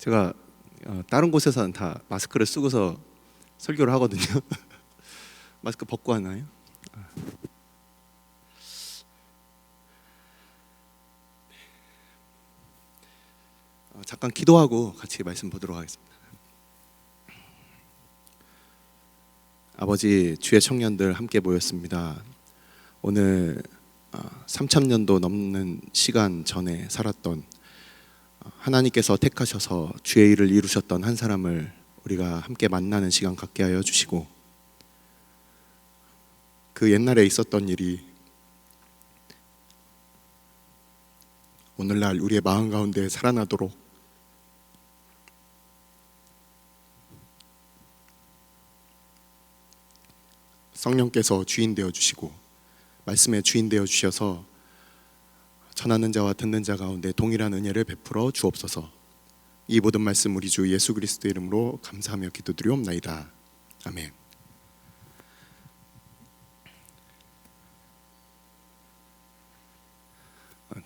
제가 다른 곳에서는 다 마스크를 쓰고서 설교를 하거든요. 마스크 벗고 하나요? 잠깐 기도하고 같이 말씀 보도록 하겠습니다. 아버지, 주의 청년들 함께 모였습니다. 오늘 3000년도 넘는 시간 전에 살았던 하나님께서 택하셔서 주의 일을 이루셨던 한 사람을 우리가 함께 만나는 시간 갖게 하여 주시고, 그 옛날에 있었던 일이 오늘날 우리의 마음 가운데 살아나도록 성령께서 주인 되어 주시고 말씀의 주인 되어 주셔서 전하는 자와 듣는 자 가운데 동일한 은혜를 베풀어 주옵소서. 이 모든 말씀 우리 주 예수 그리스도의 이름으로 감사하며 기도드리옵나이다. 아멘.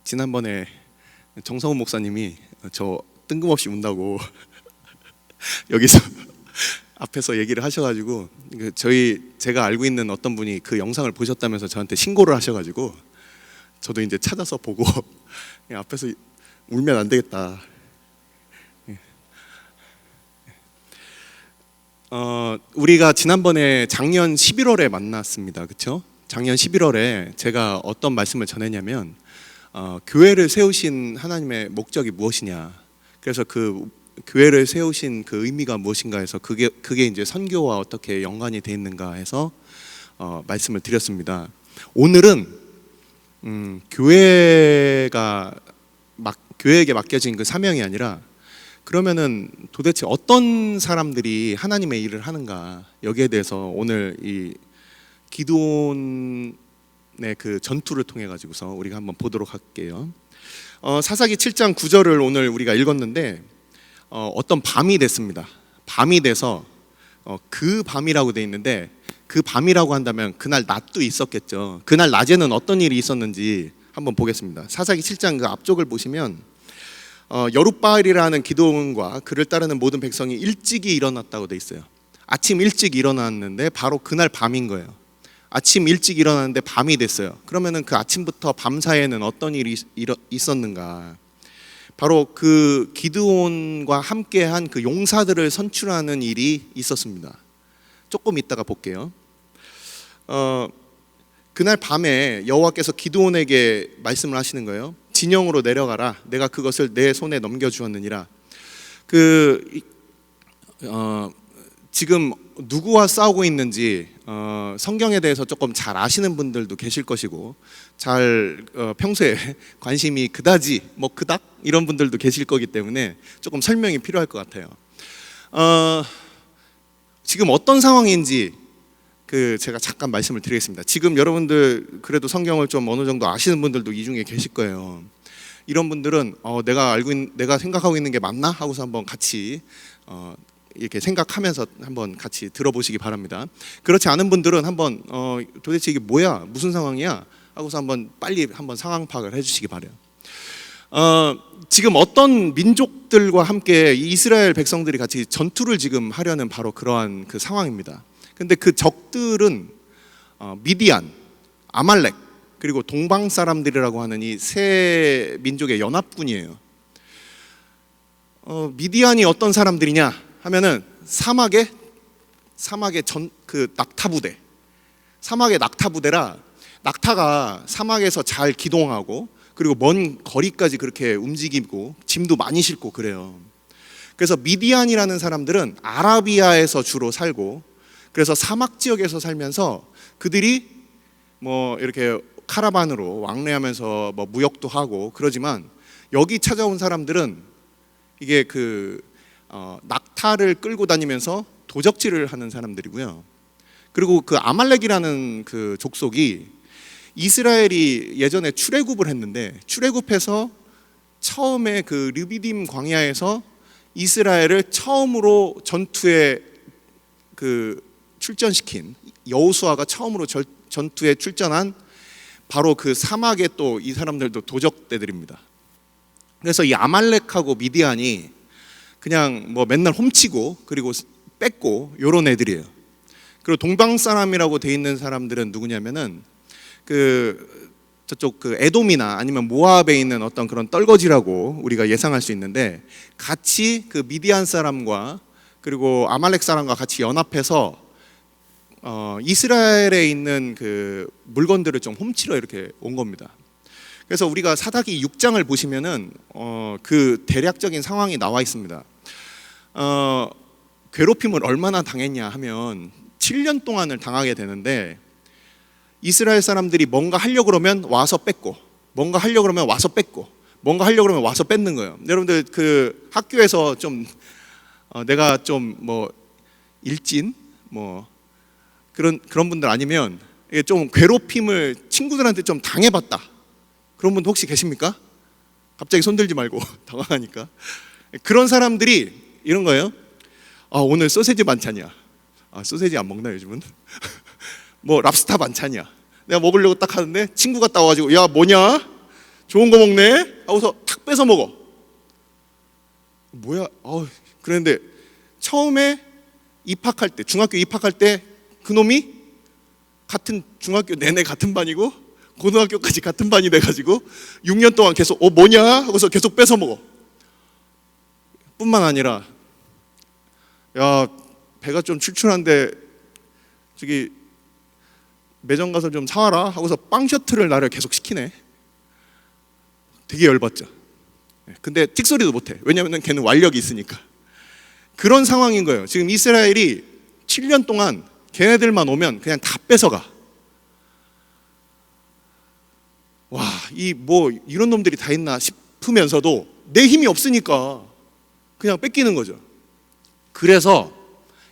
지난번에 정성훈 목사님이 저 뜬금없이 운다고 여기서 앞에서 얘기를 하셔가지고, 제가 알고 있는 어떤 분이 그 영상을 보셨다면서 저한테 신고를 하셔가지고 저도 이제 찾아서 보고 앞에서 울면 안 되겠다. 우리가 지난번에 작년 11월에 만났습니다. 그렇죠? 작년 11월에 제가 어떤 말씀을 전했냐면 교회를 세우신 하나님의 목적이 무엇이냐, 그래서 그 교회를 세우신 그 의미가 무엇인가 해서 그게 이제 선교와 어떻게 연관이 돼 있는가 해서 말씀을 드렸습니다. 오늘은 교회에게 맡겨진 그 사명이 아니라, 그러면은 도대체 어떤 사람들이 하나님의 일을 하는가, 여기에 대해서 오늘 이 기드온의 그 전투를 통해 가지고서 우리가 한번 보도록 할게요. 사사기 7장 9절을 오늘 우리가 읽었는데, 어떤 밤이 됐습니다. 밤이 돼서 그 밤이라고 돼 있는데, 그 밤이라고 한다면 그날 낮도 있었겠죠. 그날 낮에는 어떤 일이 있었는지 한번 보겠습니다. 사사기 7장 그 앞쪽을 보시면 여룻바알이라는 기드온과 그를 따르는 모든 백성이 일찍이 일어났다고 돼 있어요. 아침 일찍 일어났는데 바로 그날 밤인 거예요. 아침 일찍 일어났는데 밤이 됐어요. 그러면은 그 아침부터 밤 사이에는 어떤 일이 있었는가? 바로 그 기드온과 함께한 그 용사들을 선출하는 일이 있었습니다. 조금 이따가 볼게요. 그날 밤에 여호와께서 기드온에게 말씀을 하시는 거예요. 진영으로 내려가라. 내가 그것을 내 손에 넘겨주었느니라. 지금 누구와 싸우고 있는지 성경에 대해서 조금 잘 아시는 분들도 계실 것이고, 평소에 관심이 그다지 그닥 이런 분들도 계실 거기 때문에 조금 설명이 필요할 것 같아요. 지금 어떤 상황인지 제가 잠깐 말씀을 드리겠습니다. 지금 여러분들 그래도 성경을 좀 어느 정도 아시는 분들도 이 중에 계실 거예요. 이런 분들은 내가 생각하고 있는 게 맞나 하고서 한번 같이 이렇게 생각하면서 한번 같이 들어보시기 바랍니다. 그렇지 않은 분들은 한번 도대체 이게 뭐야, 무슨 상황이야 하고서 한번 빨리 한번 상황 파악을 해주시기 바래요. 지금 어떤 민족들과 함께 이스라엘 백성들이 같이 전투를 지금 하려는 바로 그러한 그 상황입니다. 근데 그 적들은 미디안, 아말렉, 그리고 동방 사람들이라고 하는 이 세 민족의 연합군이에요. 미디안이 어떤 사람들이냐 하면은 사막의 낙타부대. 사막의 낙타부대라, 낙타가 사막에서 잘 기동하고 그리고 먼 거리까지 그렇게 움직이고 짐도 많이 싣고 그래요. 그래서 미디안이라는 사람들은 아라비아에서 주로 살고, 그래서 사막 지역에서 살면서 그들이 이렇게 카라반으로 왕래하면서 무역도 하고 그러지만, 여기 찾아온 사람들은 이게 낙타를 끌고 다니면서 도적질을 하는 사람들이고요. 그리고 그 아말렉이라는 그 족속이 이스라엘이 예전에 출애굽을 했는데, 출애굽해서 처음에 그 르비딤 광야에서 이스라엘을 처음으로 전투에 출전시킨, 여호수아가 처음으로 전투에 출전한 바로 그 사막에 또 이 사람들도 도적대들입니다. 그래서 이 아말렉하고 미디안이 그냥 뭐 맨날 훔치고 그리고 뺏고 요런 애들이에요. 그리고 동방 사람이라고 돼 있는 사람들은 누구냐면은 그 저쪽 그 에돔이나 아니면 모압에 있는 어떤 그런 떨거지라고 우리가 예상할 수 있는데, 같이 그 미디안 사람과 그리고 아말렉 사람과 같이 연합해서 이스라엘에 있는 그 물건들을 좀 훔치러 이렇게 온 겁니다. 그래서 우리가 사사기 6장을 보시면은 그 대략적인 상황이 나와 있습니다. 괴롭힘을 얼마나 당했냐 하면 7년 동안을 당하게 되는데, 이스라엘 사람들이 뭔가 하려고 그러면 와서 뺏고, 뭔가 하려고 그러면 와서 뺏고, 뭔가 하려고 그러면 와서 뺏는 거예요. 여러분들 그 학교에서 좀 내가 좀 뭐 일진 뭐 그런 분들 아니면 좀 괴롭힘을 친구들한테 좀 당해봤다, 그런 분 혹시 계십니까? 갑자기 손들지 말고 당황하니까. 그런 사람들이 이런 거예요. 오늘 소세지 반찬이야. 소세지 안 먹나 요즘은? 뭐 랍스타 반찬이야. 내가 먹으려고 딱 하는데 친구가 따와가지고 야 뭐냐? 좋은 거 먹네? 하고서 탁 뺏어 먹어. 뭐야? 그랬는데 처음에 입학할 때, 중학교 입학할 때 그놈이 같은 중학교 내내 같은 반이고 고등학교까지 같은 반이 돼가지고 6년 동안 계속 뭐냐? 하고서 계속 뺏어 먹어. 뿐만 아니라 야 배가 좀 출출한데 저기 매점 가서 좀 사와라 하고서 빵 셔틀을 나를 계속 시키네. 되게 열받죠. 근데 찍소리도 못해. 왜냐하면 걔는 완력이 있으니까. 그런 상황인 거예요. 지금 이스라엘이 7년 동안 걔네들만 오면 그냥 다 뺏어가. 와, 이 뭐 이런 놈들이 다 있나 싶으면서도 내 힘이 없으니까 그냥 뺏기는 거죠. 그래서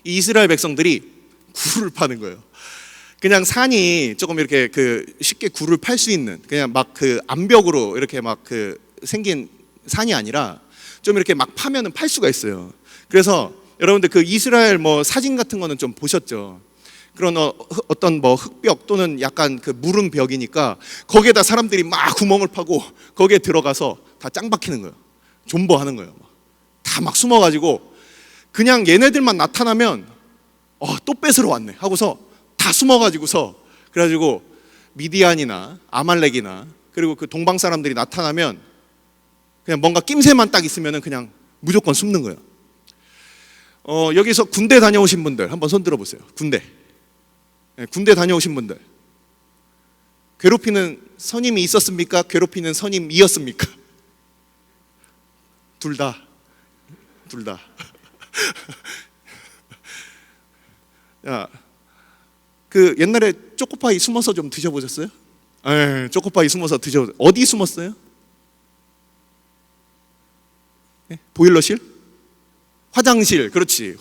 이 이스라엘 백성들이 굴을 파는 거예요. 그냥 산이 조금 이렇게 그 쉽게 굴을 팔 수 있는, 그냥 막 그 암벽으로 이렇게 막 그 생긴 산이 아니라 좀 이렇게 막 파면은 팔 수가 있어요. 그래서 여러분들 그 이스라엘 뭐 사진 같은 거는 좀 보셨죠? 그런 어떤 뭐 흙벽 또는 약간 그 무른 벽이니까 거기에다 사람들이 막 구멍을 파고 거기에 들어가서 다 짱 박히는 거예요. 존버하는 거예요. 다 막 숨어가지고 그냥 얘네들만 나타나면 또 뺏으러 왔네 하고서 다 숨어가지고서, 그래가지고 미디안이나 아말렉이나 그리고 그 동방 사람들이 나타나면 그냥 뭔가 낌새만 딱 있으면은 그냥 무조건 숨는 거예요. 여기서 군대 다녀오신 분들 한번 손 들어보세요. 군대 다녀오신 분들, 괴롭히는 선임이 있었습니까? 괴롭히는 선임이었습니까? 둘 다. 야, 그 옛날에 초코파이 숨어서 좀 드셔보셨어요? 네, 초코파이 숨어서 드셔보세요. 어디 숨었어요? 네? 보일러실? 화장실. 그렇지,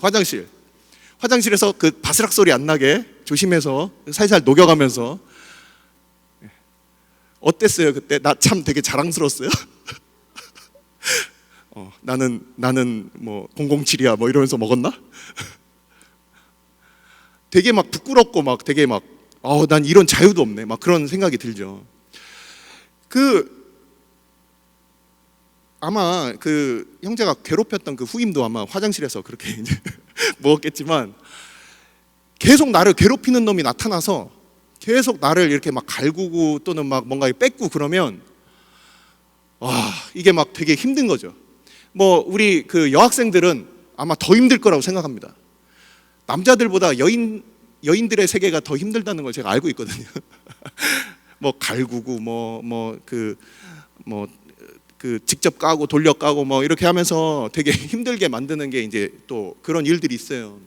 화장실에서 그 바스락 소리 안 나게 조심해서 살살 녹여가면서. 어땠어요 그때? 나 참 되게 자랑스러웠어요. 나는 뭐 007이야 뭐 이러면서 먹었나? 되게 막 부끄럽고 막 되게 막 난 이런 자유도 없네 막 그런 생각이 들죠. 아마 그 형제가 괴롭혔던 그 후임도 아마 화장실에서 그렇게 이제 먹었겠지만, 계속 나를 괴롭히는 놈이 나타나서 계속 나를 이렇게 막 갈구고 또는 막 뭔가 뺏고 그러면 이게 막 되게 힘든 거죠. 뭐 우리 그 여학생들은 아마 더 힘들 거라고 생각합니다. 남자들보다 여인들의 세계가 더 힘들다는 걸 제가 알고 있거든요. 뭐 갈구고 그 직접 까고 돌려 까고 뭐 이렇게 하면서 되게 힘들게 만드는 게 이제 또 그런 일들이 있어요.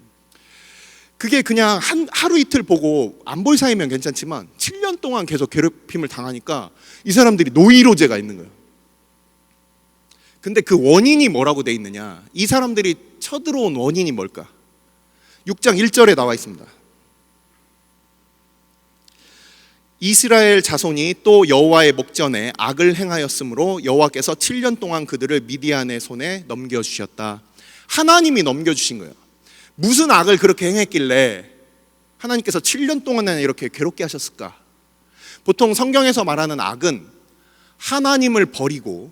그게 그냥 하루 이틀 보고 안 볼 사이면 괜찮지만 7년 동안 계속 괴롭힘을 당하니까 이 사람들이 노이로제가 있는 거예요. 근데 그 원인이 뭐라고 돼 있느냐? 이 사람들이 쳐들어온 원인이 뭘까? 6장 1절에 나와 있습니다. 이스라엘 자손이 또 여호와의 목전에 악을 행하였으므로 여호와께서 7년 동안 그들을 미디안의 손에 넘겨주셨다. 하나님이 넘겨주신 거예요. 무슨 악을 그렇게 행했길래 하나님께서 7년 동안이나 이렇게 괴롭게 하셨을까? 보통 성경에서 말하는 악은 하나님을 버리고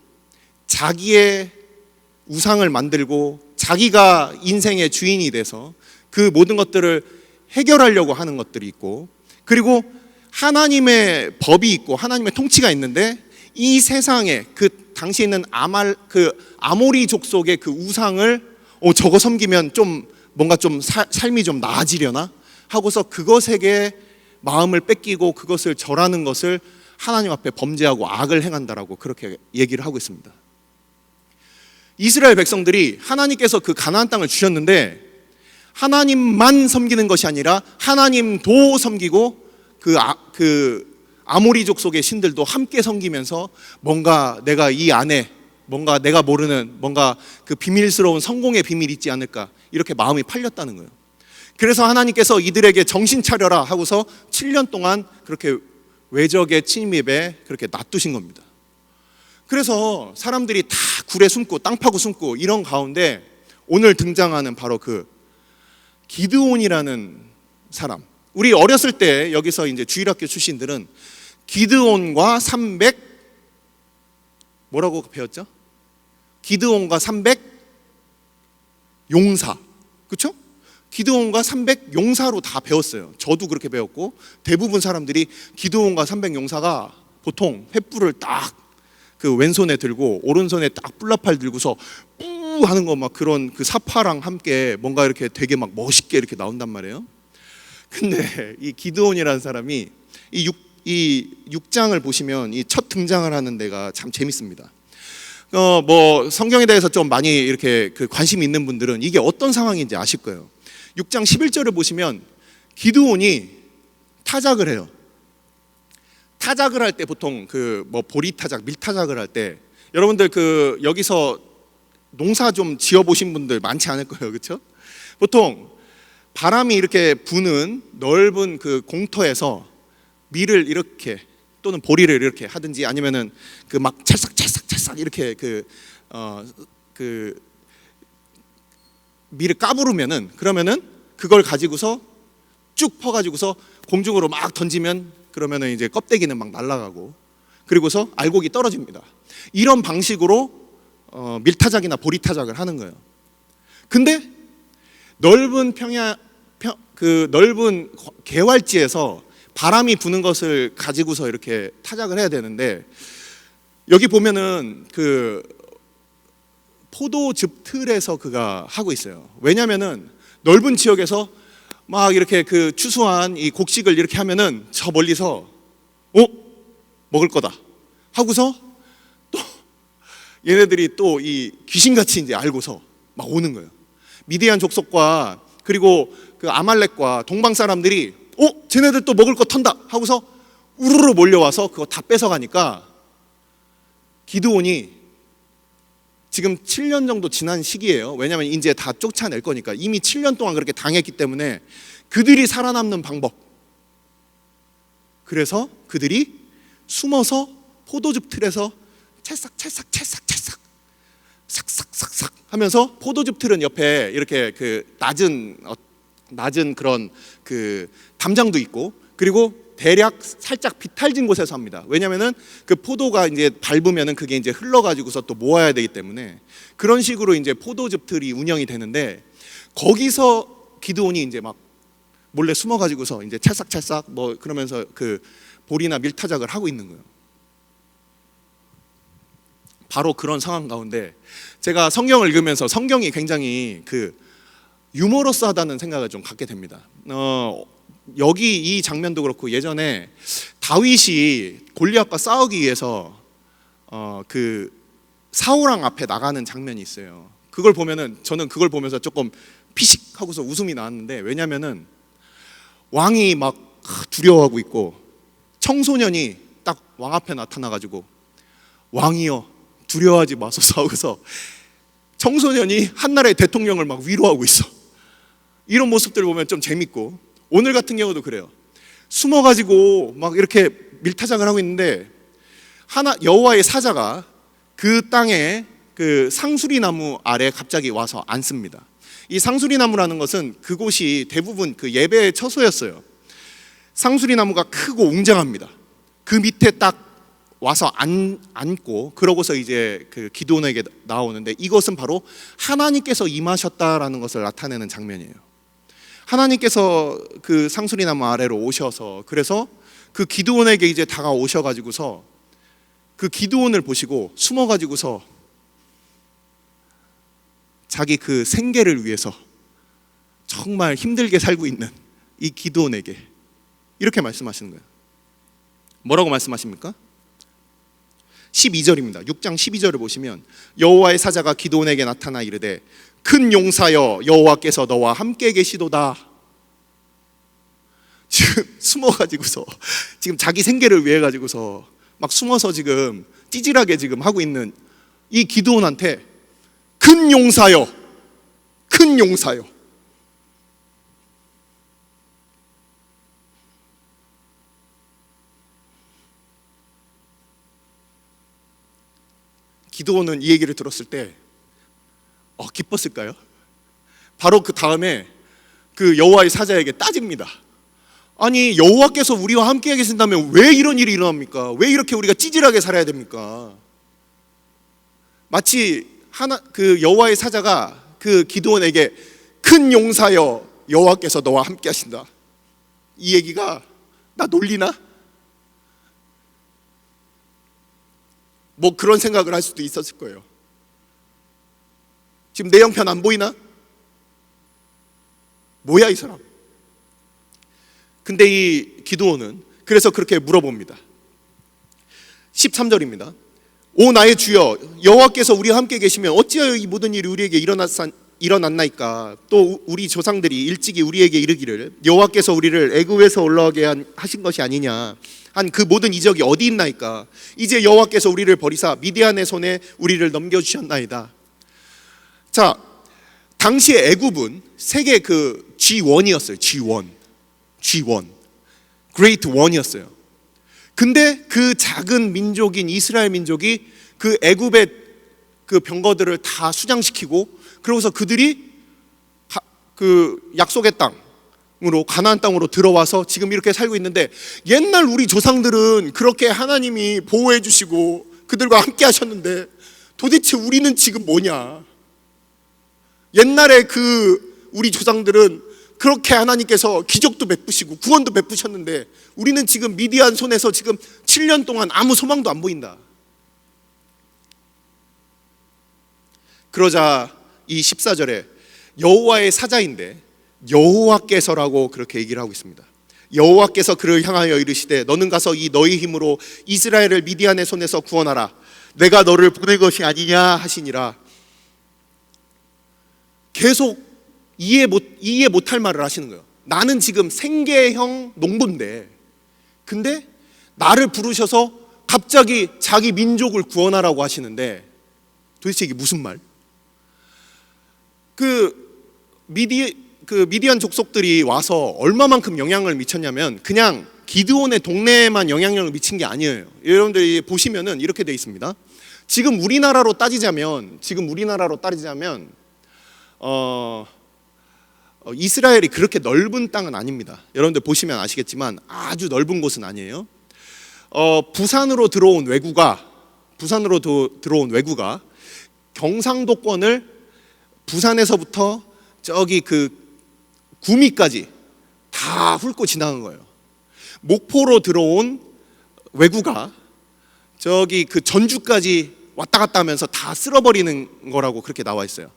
자기의 우상을 만들고 자기가 인생의 주인이 돼서 그 모든 것들을 해결하려고 하는 것들이 있고, 그리고 하나님의 법이 있고 하나님의 통치가 있는데 이 세상에 그 당시에 있는 아모리 족속의 그 우상을 저거 섬기면 좀 뭔가 좀 삶이 좀 나아지려나 하고서 그것에게 마음을 뺏기고 그것을 절하는 것을 하나님 앞에 범죄하고 악을 행한다라고 그렇게 얘기를 하고 있습니다. 이스라엘 백성들이 하나님께서 그 가나안 땅을 주셨는데 하나님만 섬기는 것이 아니라 하나님도 섬기고 그 아모리족 속의 신들도 함께 섬기면서 뭔가 내가 이 안에 뭔가 내가 모르는 뭔가 그 비밀스러운 성공의 비밀이 있지 않을까, 이렇게 마음이 팔렸다는 거예요. 그래서 하나님께서 이들에게 정신 차려라 하고서 7년 동안 그렇게 외적의 침입에 그렇게 놔두신 겁니다. 그래서 사람들이 다 굴에 숨고 땅 파고 숨고 이런 가운데 오늘 등장하는 바로 그 기드온이라는 사람, 우리 어렸을 때 여기서 이제 주일학교 출신들은 기드온과 300 뭐라고 배웠죠? 기드온과 300 용사, 그렇죠? 기드온과 300 용사로 다 배웠어요. 저도 그렇게 배웠고 대부분 사람들이 기드온과 300 용사가 보통 횃불을 딱 그 왼손에 들고 오른손에 딱 뿔나팔 들고서 뿌 하는 거 막 그런 그 사파랑 함께 뭔가 이렇게 되게 막 멋있게 이렇게 나온단 말이에요. 근데 이 기드온이라는 사람이 이 6장을 보시면 이 첫 등장을 하는 데가 참 재밌습니다. 뭐 성경에 대해서 좀 많이 이렇게 그 관심이 있는 분들은 이게 어떤 상황인지 아실 거예요. 6장 11절을 보시면 기드온이 타작을 해요. 타작을 할 때 보통 그 뭐 보리 타작, 밀 타작을 할 때 여러분들 그 여기서 농사 좀 지어 보신 분들 많지 않을 거예요, 그렇죠? 보통 바람이 이렇게 부는 넓은 그 공터에서 밀을 이렇게 또는 보리를 이렇게 하든지 아니면은 그 막 찰싹 이렇게 그 밀을 까부르면은 그러면은 그걸 가지고서 쭉 퍼가지고서 공중으로 막 던지면 그러면은 이제 껍데기는 막 날아가고 그리고서 알곡이 떨어집니다. 이런 방식으로 밀타작이나 보리타작을 하는 거예요. 근데 넓은 넓은 개활지에서 바람이 부는 것을 가지고서 이렇게 타작을 해야 되는데 여기 보면은 그 포도즙 틀에서 그가 하고 있어요. 왜냐면은 넓은 지역에서 막 이렇게 그 추수한 이 곡식을 이렇게 하면은 저 멀리서 먹을 거다 하고서 또 얘네들이 또 이 귀신같이 이제 알고서 막 오는 거예요. 미디안 족속과 그리고 그 아말렉과 동방 사람들이 쟤네들 또 먹을 거 턴다 하고서 우르르 몰려와서 그거 다 뺏어가니까 기드온이 지금 7년 정도 지난 시기예요. 왜냐하면 이제 다 쫓아낼 거니까 이미 7년 동안 그렇게 당했기 때문에 그들이 살아남는 방법, 그래서 그들이 숨어서 포도즙 틀에서 찰싹 삭삭삭삭 하면서 포도즙 틀은 옆에 이렇게 그 낮은 그런 그 담장도 있고 그리고 대략 살짝 비탈진 곳에서 합니다. 왜냐면은 그 포도가 이제 밟으면은 그게 이제 흘러가지고서 또 모아야 되기 때문에 그런 식으로 이제 포도즙 틀이 운영이 되는데 거기서 기드온이 이제 막 몰래 숨어가지고서 이제 찰싹찰싹 뭐 그러면서 그 보리나 밀타작을 하고 있는 거예요. 바로 그런 상황 가운데 제가 성경을 읽으면서 성경이 굉장히 그 유머러스하다는 생각을 좀 갖게 됩니다. 여기 이 장면도 그렇고 예전에 다윗이 골리앗과 싸우기 위해서 그 사울왕 앞에 나가는 장면이 있어요. 그걸 보면은 저는 그걸 보면서 조금 피식 하고서 웃음이 나왔는데 왜냐면은 왕이 막 두려워하고 있고 청소년이 딱 왕 앞에 나타나가지고 왕이여 두려워하지 마소서 하고서 청소년이 한나라의 대통령을 막 위로하고 있어. 이런 모습들 보면 좀 재밌고 오늘 같은 경우도 그래요. 숨어가지고 막 이렇게 밀타작을 하고 있는데 여호와의 사자가 그 땅에 그 상수리 나무 아래 갑자기 와서 앉습니다. 이 상수리 나무라는 것은 그곳이 대부분 그 예배의 처소였어요. 상수리 나무가 크고 웅장합니다. 그 밑에 딱 와서 앉고 그러고서 이제 그 기드온에게 나오는데, 이것은 바로 하나님께서 임하셨다라는 것을 나타내는 장면이에요. 하나님께서 그 상수리나무 아래로 오셔서, 그래서 그 기드온에게 이제 다가오셔가지고서 그 기드온을 보시고 숨어가지고서 자기 그 생계를 위해서 정말 힘들게 살고 있는 이 기드온에게 이렇게 말씀하시는 거예요. 뭐라고 말씀하십니까? 12절입니다. 6장 12절을 보시면 여호와의 사자가 기드온에게 나타나 이르되 큰 용사여 여호와께서 너와 함께 계시도다. 지금 숨어가지고서 지금 자기 생계를 위해 가지고서 막 숨어서 지금 찌질하게 지금 하고 있는 이 기드온한테 큰 용사여, 큰 용사여. 기드온은 이 얘기를 들었을 때 기뻤을까요? 바로 그 다음에 그 여호와의 사자에게 따집니다. 아니, 여호와께서 우리와 함께 계신다면 왜 이런 일이 일어납니까? 왜 이렇게 우리가 찌질하게 살아야 됩니까? 마치 그 여호와의 사자가 그 기드온에게 큰 용사여 여호와께서 너와 함께 하신다, 이 얘기가 나 놀리나? 뭐 그런 생각을 할 수도 있었을 거예요. 지금 내 형편 안 보이나? 뭐야 이 사람? 근데 이 기드온은 그래서 그렇게 물어봅니다. 13절입니다. 오 나의 주여, 여호와께서 우리와 함께 계시면 어찌하여 이 모든 일이 우리에게 일어났나이까? 또 우리 조상들이 일찍이 우리에게 이르기를 여호와께서 우리를 애굽에서 올라오게 하신 것이 아니냐 한 그 모든 이적이 어디 있나이까? 이제 여호와께서 우리를 버리사 미디안의 손에 우리를 넘겨주셨나이다. 자, 당시에 애굽은 세계 그 G1이었어요. G1 Great One이었어요. 근데 그 작은 민족인 이스라엘 민족이 그 애굽의 그 병거들을 다 수장시키고, 그러고서 그들이 그 약속의 땅으로, 가나안 땅으로 들어와서 지금 이렇게 살고 있는데, 옛날 우리 조상들은 그렇게 하나님이 보호해 주시고 그들과 함께 하셨는데 도대체 우리는 지금 뭐냐? 옛날에 그 우리 조상들은 그렇게 하나님께서 기적도 베푸시고 구원도 베푸셨는데 우리는 지금 미디안 손에서 지금 7년 동안 아무 소망도 안 보인다. 그러자 이 14절에 여호와의 사자인데 여호와께서라고 그렇게 얘기를 하고 있습니다. 여호와께서 그를 향하여 이르시되 너는 가서 이 너희 힘으로 이스라엘을 미디안의 손에서 구원하라. 내가 너를 보낼 것이 아니냐 하시니라. 계속 이해 못할 말을 하시는 거예요. 나는 지금 생계형 농부인데, 근데 나를 부르셔서 갑자기 자기 민족을 구원하라고 하시는데 도대체 이게 무슨 말? 미디안 족속들이 와서 얼마만큼 영향을 미쳤냐면 그냥 기드온의 동네에만 영향력을 미친 게 아니에요. 여러분들이 보시면은 이렇게 돼 있습니다. 지금 우리나라로 따지자면 이스라엘이 그렇게 넓은 땅은 아닙니다. 여러분들 보시면 아시겠지만 아주 넓은 곳은 아니에요. 부산으로 들어온 왜구가 경상도권을 부산에서부터 저기 그 구미까지 다 훑고 지나간 거예요. 목포로 들어온 왜구가 저기 그 전주까지 왔다 갔다 하면서 다 쓸어버리는 거라고 그렇게 나와 있어요.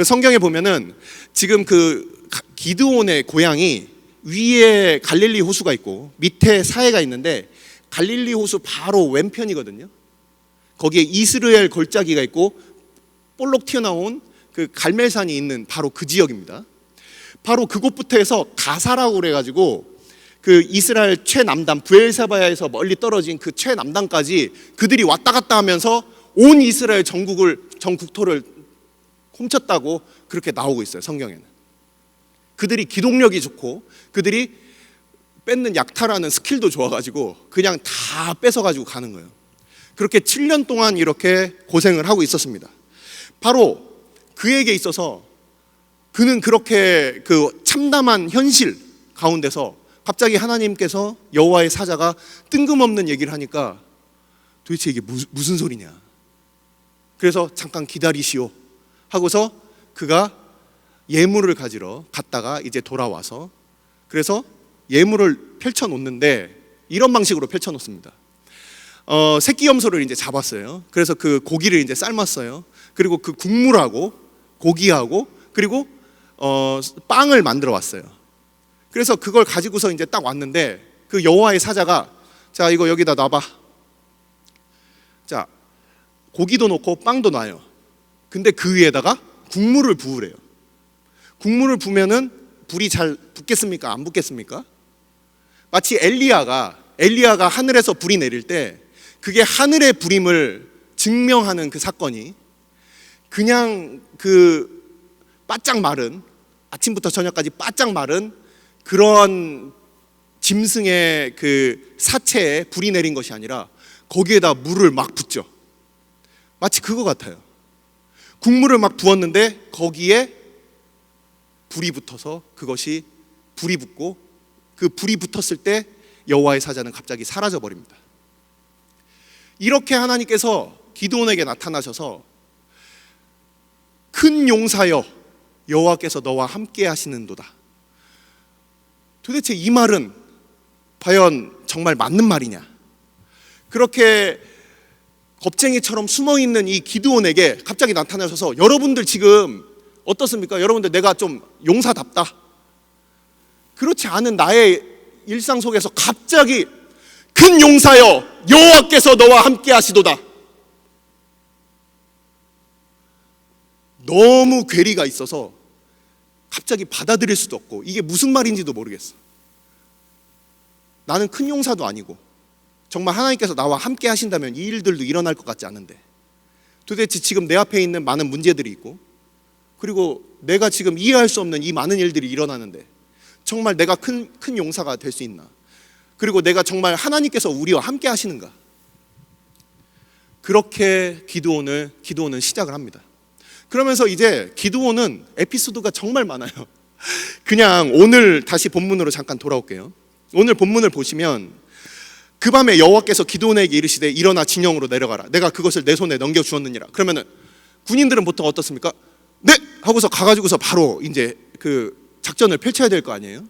성경에 보면은 지금 그 기드온의 고향이 위에 갈릴리 호수가 있고 밑에 사해가 있는데, 갈릴리 호수 바로 왼편이거든요. 거기에 이스라엘 골짜기가 있고 볼록 튀어나온 그 갈멜산이 있는 바로 그 지역입니다. 바로 그곳부터 해서 가사라고 그래가지고 그 이스라엘 최남단 브엘사바야에서 멀리 떨어진 그 최남단까지 그들이 왔다 갔다 하면서 온 이스라엘 전 국토를 훔쳤다고 그렇게 나오고 있어요, 성경에는. 그들이 기동력이 좋고 그들이 뺏는 약탈하는 스킬도 좋아가지고 그냥 다 뺏어가지고 가는 거예요. 그렇게 7년 동안 이렇게 고생을 하고 있었습니다. 바로 그에게 있어서 그는 그렇게 그 참담한 현실 가운데서 갑자기 하나님께서 여호와의 사자가 뜬금없는 얘기를 하니까 도대체 이게 무슨 소리냐. 그래서 잠깐 기다리시오 하고서 그가 예물을 가지러 갔다가 이제 돌아와서 그래서 예물을 펼쳐놓는데 이런 방식으로 펼쳐놓습니다. 새끼 염소를 이제 잡았어요. 그래서 그 고기를 이제 삶았어요. 그리고 그 국물하고 고기하고 그리고 빵을 만들어 왔어요. 그래서 그걸 가지고서 이제 딱 왔는데 그 여호와의 사자가 자 이거 여기다 놔봐. 자 고기도 놓고 빵도 놔요. 근데 그 위에다가 국물을 부으래요. 국물을 부으면은 불이 잘 붙겠습니까? 안 붙겠습니까? 마치 엘리야가 하늘에서 불이 내릴 때 그게 하늘의 불임을 증명하는 그 사건이 그냥 그 바짝 마른 아침부터 저녁까지 바짝 마른 그런 짐승의 그 사체에 불이 내린 것이 아니라 거기에다 물을 막 붓죠. 마치 그거 같아요. 국물을 막 부었는데 거기에 불이 붙어서 그것이 불이 붙고 그 불이 붙었을 때 여호와의 사자는 갑자기 사라져 버립니다. 이렇게 하나님께서 기드온에게 나타나셔서 큰 용사여 여호와께서 너와 함께 하시는도다. 도대체 이 말은 과연 정말 맞는 말이냐? 그렇게 겁쟁이처럼 숨어있는 이 기드온에게 갑자기 나타나셔서 여러분들 지금 어떻습니까? 여러분들 내가 좀 용사답다. 그렇지 않은 나의 일상 속에서 갑자기 큰 용사여 여호와께서 너와 함께 하시도다. 너무 괴리가 있어서 갑자기 받아들일 수도 없고 이게 무슨 말인지도 모르겠어. 나는 큰 용사도 아니고 정말 하나님께서 나와 함께 하신다면 이 일들도 일어날 것 같지 않은데 도대체 지금 내 앞에 있는 많은 문제들이 있고 그리고 내가 지금 이해할 수 없는 이 많은 일들이 일어나는데 정말 내가 큰 용사가 될 수 있나? 그리고 내가 정말 하나님께서 우리와 함께 하시는가? 그렇게 기드온은 시작을 합니다. 그러면서 이제 기드온은 에피소드가 정말 많아요. 그냥 오늘 다시 본문으로 잠깐 돌아올게요. 오늘 본문을 보시면 그 밤에 여호와께서 기드온에게 이르시되 일어나 진영으로 내려가라. 내가 그것을 내 손에 넘겨주었느니라. 그러면은 군인들은 보통 어떻습니까? 네! 하고서 가가지고서 바로 이제 그 작전을 펼쳐야 될 거 아니에요?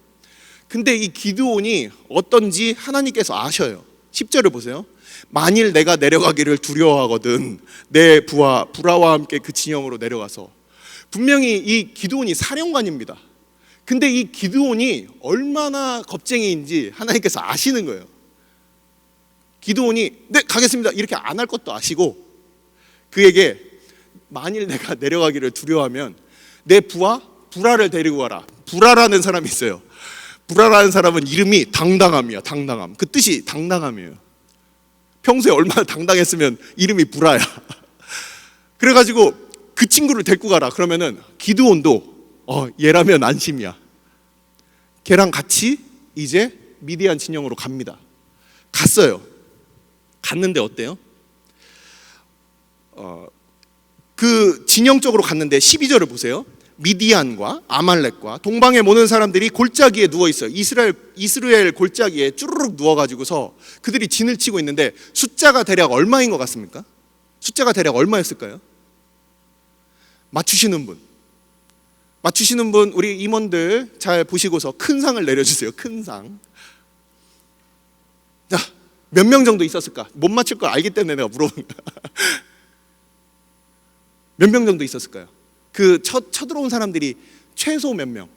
근데 이 기드온이 어떤지 하나님께서 아셔요. 10절을 보세요. 만일 내가 내려가기를 두려워하거든 내 부하 브라와 함께 그 진영으로 내려가서. 분명히 이 기드온이 사령관입니다. 근데 이 기드온이 얼마나 겁쟁이인지 하나님께서 아시는 거예요. 기드온이 네 가겠습니다 이렇게 안 할 것도 아시고 그에게 만일 내가 내려가기를 두려워하면 내 부하 브라를 데리고 가라. 브라라는 사람이 있어요. 브라라는 사람은 이름이 당당함이야. 당당함. 그 뜻이 당당함이에요. 평소에 얼마나 당당했으면 이름이 브라야. 그래가지고 그 친구를 데리고 가라. 그러면은 기드온도 얘라면 안심이야. 걔랑 같이 이제 미디안 진영으로 갑니다. 갔어요. 갔는데 어때요? 그 진영 쪽으로 갔는데 12절을 보세요. 미디안과 아말렉과 동방에 모는 사람들이 골짜기에 누워 있어요. 이스라엘 골짜기에 쭈르륵 누워가지고서 그들이 진을 치고 있는데 숫자가 대략 얼마인 것 같습니까? 숫자가 대략 얼마였을까요? 맞추시는 분 우리 임원들 잘 보시고서 큰 상을 내려주세요. 큰 상. 자, 몇 명 정도 있었을까? 못 맞출 걸 알기 때문에 내가 물어본 거야. 몇 명 정도 있었을까요? 그 쳐들어온 사람들이 최소 몇 명?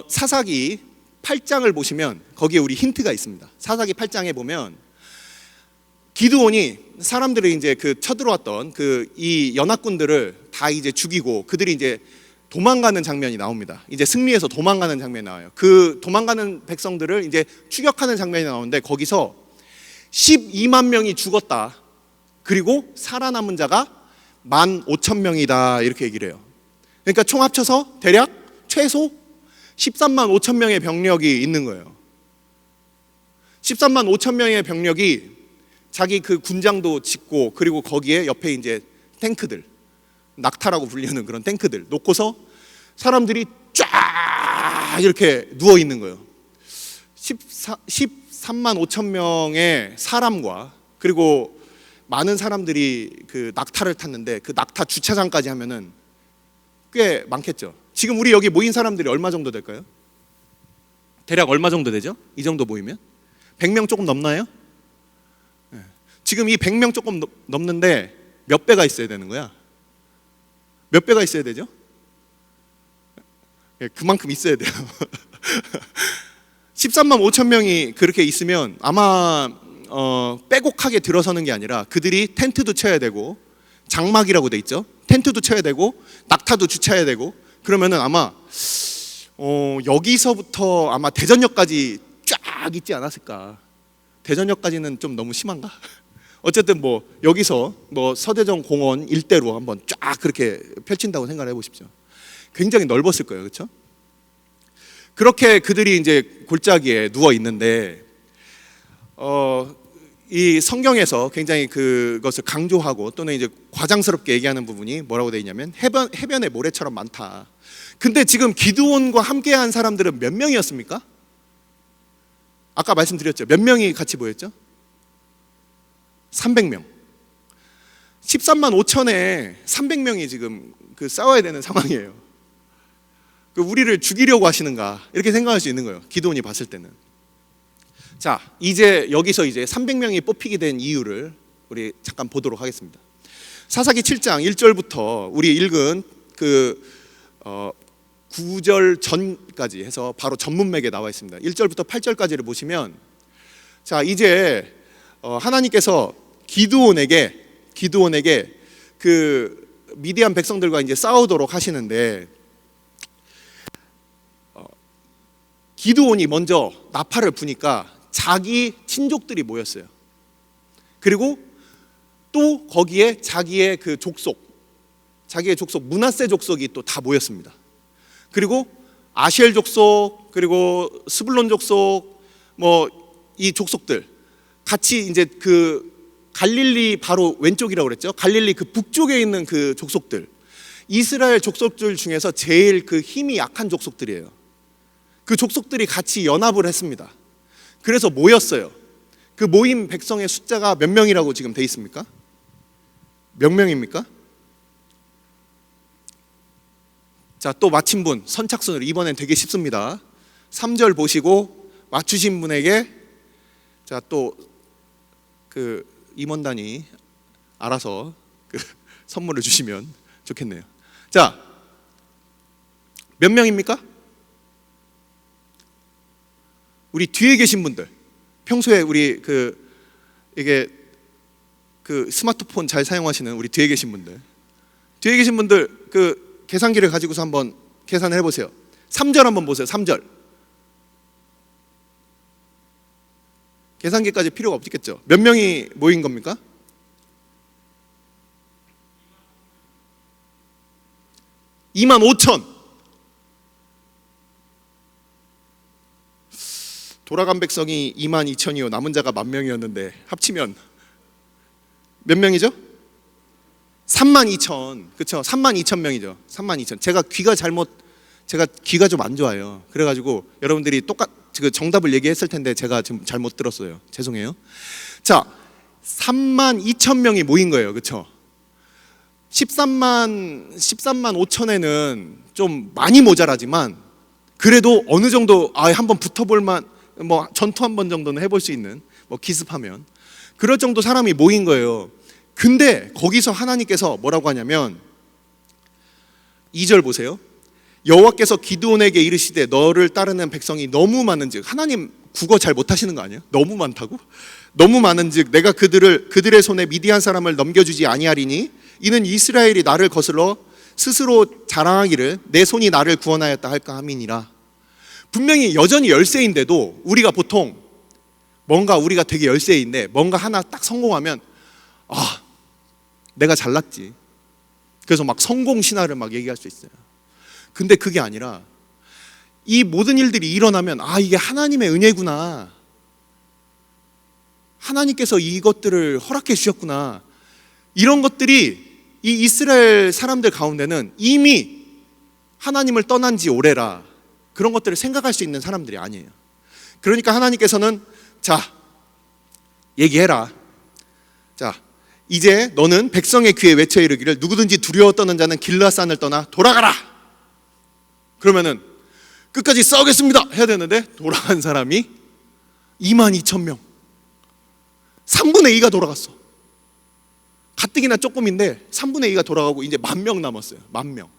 사사기 8장을 보시면 거기에 우리 힌트가 있습니다. 사사기 8장에 보면 기드온이 사람들이 이제 그 쳐들어왔던 그 이 연합군들을 다 이제 죽이고 그들이 이제 도망가는 장면이 나옵니다. 이제 승리해서 도망가는 장면이 나와요. 그 도망가는 백성들을 이제 추격하는 장면이 나오는데 거기서 12만 명이 죽었다. 그리고 살아남은 자가 15,000명이다 이렇게 얘기를 해요. 그러니까 총 합쳐서 대략 최소 13만 5천 명의 병력이 있는 거예요. 13만 5천 명의 병력이 자기 그 군장도 짓고 그리고 거기에 옆에 이제 탱크들, 낙타라고 불리는 그런 탱크들 놓고서 사람들이 쫙 이렇게 누워 있는 거예요. 13만 5천 명의 사람과 그리고 많은 사람들이 그 낙타를 탔는데 그 낙타 주차장까지 하면은 꽤 많겠죠. 지금 우리 여기 모인 사람들이 얼마 정도 될까요? 대략 얼마 정도 되죠? 이 정도 모이면? 100명 조금 넘나요? 네. 지금 이 100명 조금 넘는데 몇 배가 있어야 되는 거야? 몇 배가 있어야 되죠? 네, 그만큼 있어야 돼요. 13만 5천 명이 그렇게 있으면 아마 빼곡하게 들어서는 게 아니라 그들이 텐트도 쳐야 되고 장막이라고 돼 있죠. 텐트도 쳐야 되고 낙타도 주차해야 되고 그러면은 아마 여기서부터 아마 대전역까지 쫙 있지 않았을까. 대전역까지는 좀 너무 심한가? 어쨌든 뭐 여기서 뭐 서대전 공원 일대로 한번 쫙 그렇게 펼친다고 생각을 해보십시오. 굉장히 넓었을 거예요, 그렇죠? 그렇게 그들이 이제 골짜기에 누워 있는데 이 성경에서 굉장히 그것을 강조하고 또는 이제 과장스럽게 얘기하는 부분이 뭐라고 되어 있냐면 해변의 모래처럼 많다. 근데 지금 기드온과 함께한 사람들은 몇 명이었습니까? 아까 말씀드렸죠. 몇 명이 같이 모였죠? 300명. 13만 5천에 300명이 지금 그 싸워야 되는 상황이에요. 그 우리를 죽이려고 하시는가 이렇게 생각할 수 있는 거예요. 기드온이 봤을 때는. 자, 이제 여기서 이제 300명이 뽑히게 된 이유를 우리 잠깐 보도록 하겠습니다. 사사기 7장 1절부터 우리 읽은 그 9절 전까지 해서 바로 전문맥에 나와 있습니다. 1절부터 8절까지를 보시면 자, 이제 하나님께서 기드온에게 그 미디안 백성들과 이제 싸우도록 하시는데 기드온이 먼저 나팔을 부니까 자기 친족들이 모였어요. 그리고 또 거기에 자기의 족속 므낫세 족속이 또 다 모였습니다. 그리고 아셀 족속 그리고 스불론 족속 뭐 이 족속들 같이 이제 그 갈릴리 바로 왼쪽이라고 그랬죠. 갈릴리 그 북쪽에 있는 그 족속들, 이스라엘 족속들 중에서 제일 그 힘이 약한 족속들이에요. 그 족속들이 같이 연합을 했습니다. 그래서 모였어요. 그 모인 백성의 숫자가 몇 명이라고 지금 돼 있습니까? 몇 명입니까? 자, 또 맞힌 분 선착순으로 이번엔 되게 쉽습니다. 3절 보시고 맞추신 분에게 자, 또 그 임원단이 알아서 그 선물을 주시면 좋겠네요. 자, 몇 명입니까? 우리 뒤에 계신 분들, 평소에 우리 이게 스마트폰 잘 사용하시는 우리 뒤에 계신 분들 그 계산기를 가지고서 한번 계산을 해보세요. 3절 한번 보세요. 3절. 계산기까지 필요가 없겠죠. 몇 명이 모인 겁니까? (2만 5천) 돌아간 백성이 2만 2천이요 남은 자가 1,000명이었는데 합치면 몇 명이죠? 3만 2천. 그렇죠? 3만 2천 명이죠. 3만 2천. 제가 귀가 좀 안 좋아요. 그래가지고 여러분들이 그 정답을 얘기했을 텐데 제가 지금 잘못 들었어요. 죄송해요. 자, 3만 2천 명이 모인 거예요. 그렇죠? 13만 5천에는 좀 많이 모자라지만 그래도 어느 정도 한번 붙어볼만 뭐 전투 한 번 정도는 해볼 수 있는 뭐 기습하면 그럴 정도 사람이 모인 거예요. 근데 거기서 하나님께서 뭐라고 하냐면 2절 보세요. 여호와께서 기드온에게 이르시되 너를 따르는 백성이 너무 많은즉, 하나님 국어 잘 못하시는 거 아니에요? 너무 많다고? 너무 많은즉 내가 그들의 손에 미디안 사람을 넘겨주지 아니하리니 이는 이스라엘이 나를 거슬러 스스로 자랑하기를 내 손이 나를 구원하였다 할까 함이니라. 분명히 여전히 열세인데도 우리가 보통 우리가 되게 열세인데 뭔가 하나 딱 성공하면 내가 잘났지. 그래서 막 성공 신화를 막 얘기할 수 있어요. 근데 그게 아니라 이 모든 일들이 일어나면 이게 하나님의 은혜구나. 하나님께서 이것들을 허락해 주셨구나. 이런 것들이 이 이스라엘 사람들 가운데는 이미 하나님을 떠난 지 오래라 그런 것들을 생각할 수 있는 사람들이 아니에요. 그러니까 하나님께서는 자, 얘기해라. 자, 이제 너는 백성의 귀에 외쳐 이르기를 누구든지 두려워 떠는 자는 길르앗산을 떠나 돌아가라. 그러면은 끝까지 싸우겠습니다 해야 되는데 돌아간 사람이 22,000명, 3분의 2가 돌아갔어. 가뜩이나 조금인데 3분의 2가 돌아가고 이제 10,000명 남았어요. 10,000명.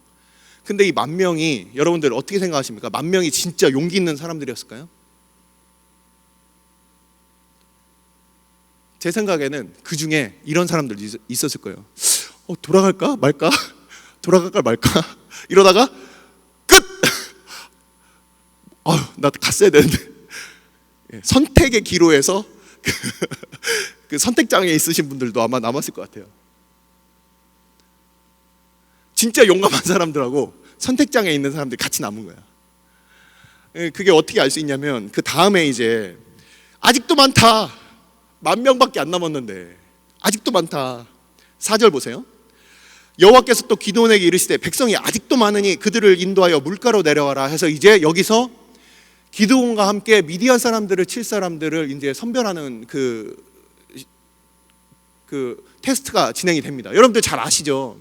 근데 이 10,000명이 여러분들 어떻게 생각하십니까? 10,000명이 진짜 용기 있는 사람들이었을까요? 제 생각에는 그 중에 이런 사람들도 있었을 거예요. 돌아갈까 말까? 돌아갈까 말까? 이러다가 끝! 나 갔어야 되는데. 선택의 기로에서 그 선택장애 있으신 분들도 아마 남았을 것 같아요. 진짜 용감한 사람들하고 선택장애 있는 사람들이 같이 남은 거야. 그게 어떻게 알 수 있냐면 그 다음에 이제 아직도 많다. 10,000명밖에 안 남았는데 아직도 많다. 4절 보세요. 여호와께서 또 기드온에게 이르시되 백성이 아직도 많으니 그들을 인도하여 물가로 내려와라 해서 이제 여기서 기드온과 함께 미디안 사람들을 칠 사람들을 이제 선별하는 그 테스트가 진행이 됩니다. 여러분들 잘 아시죠?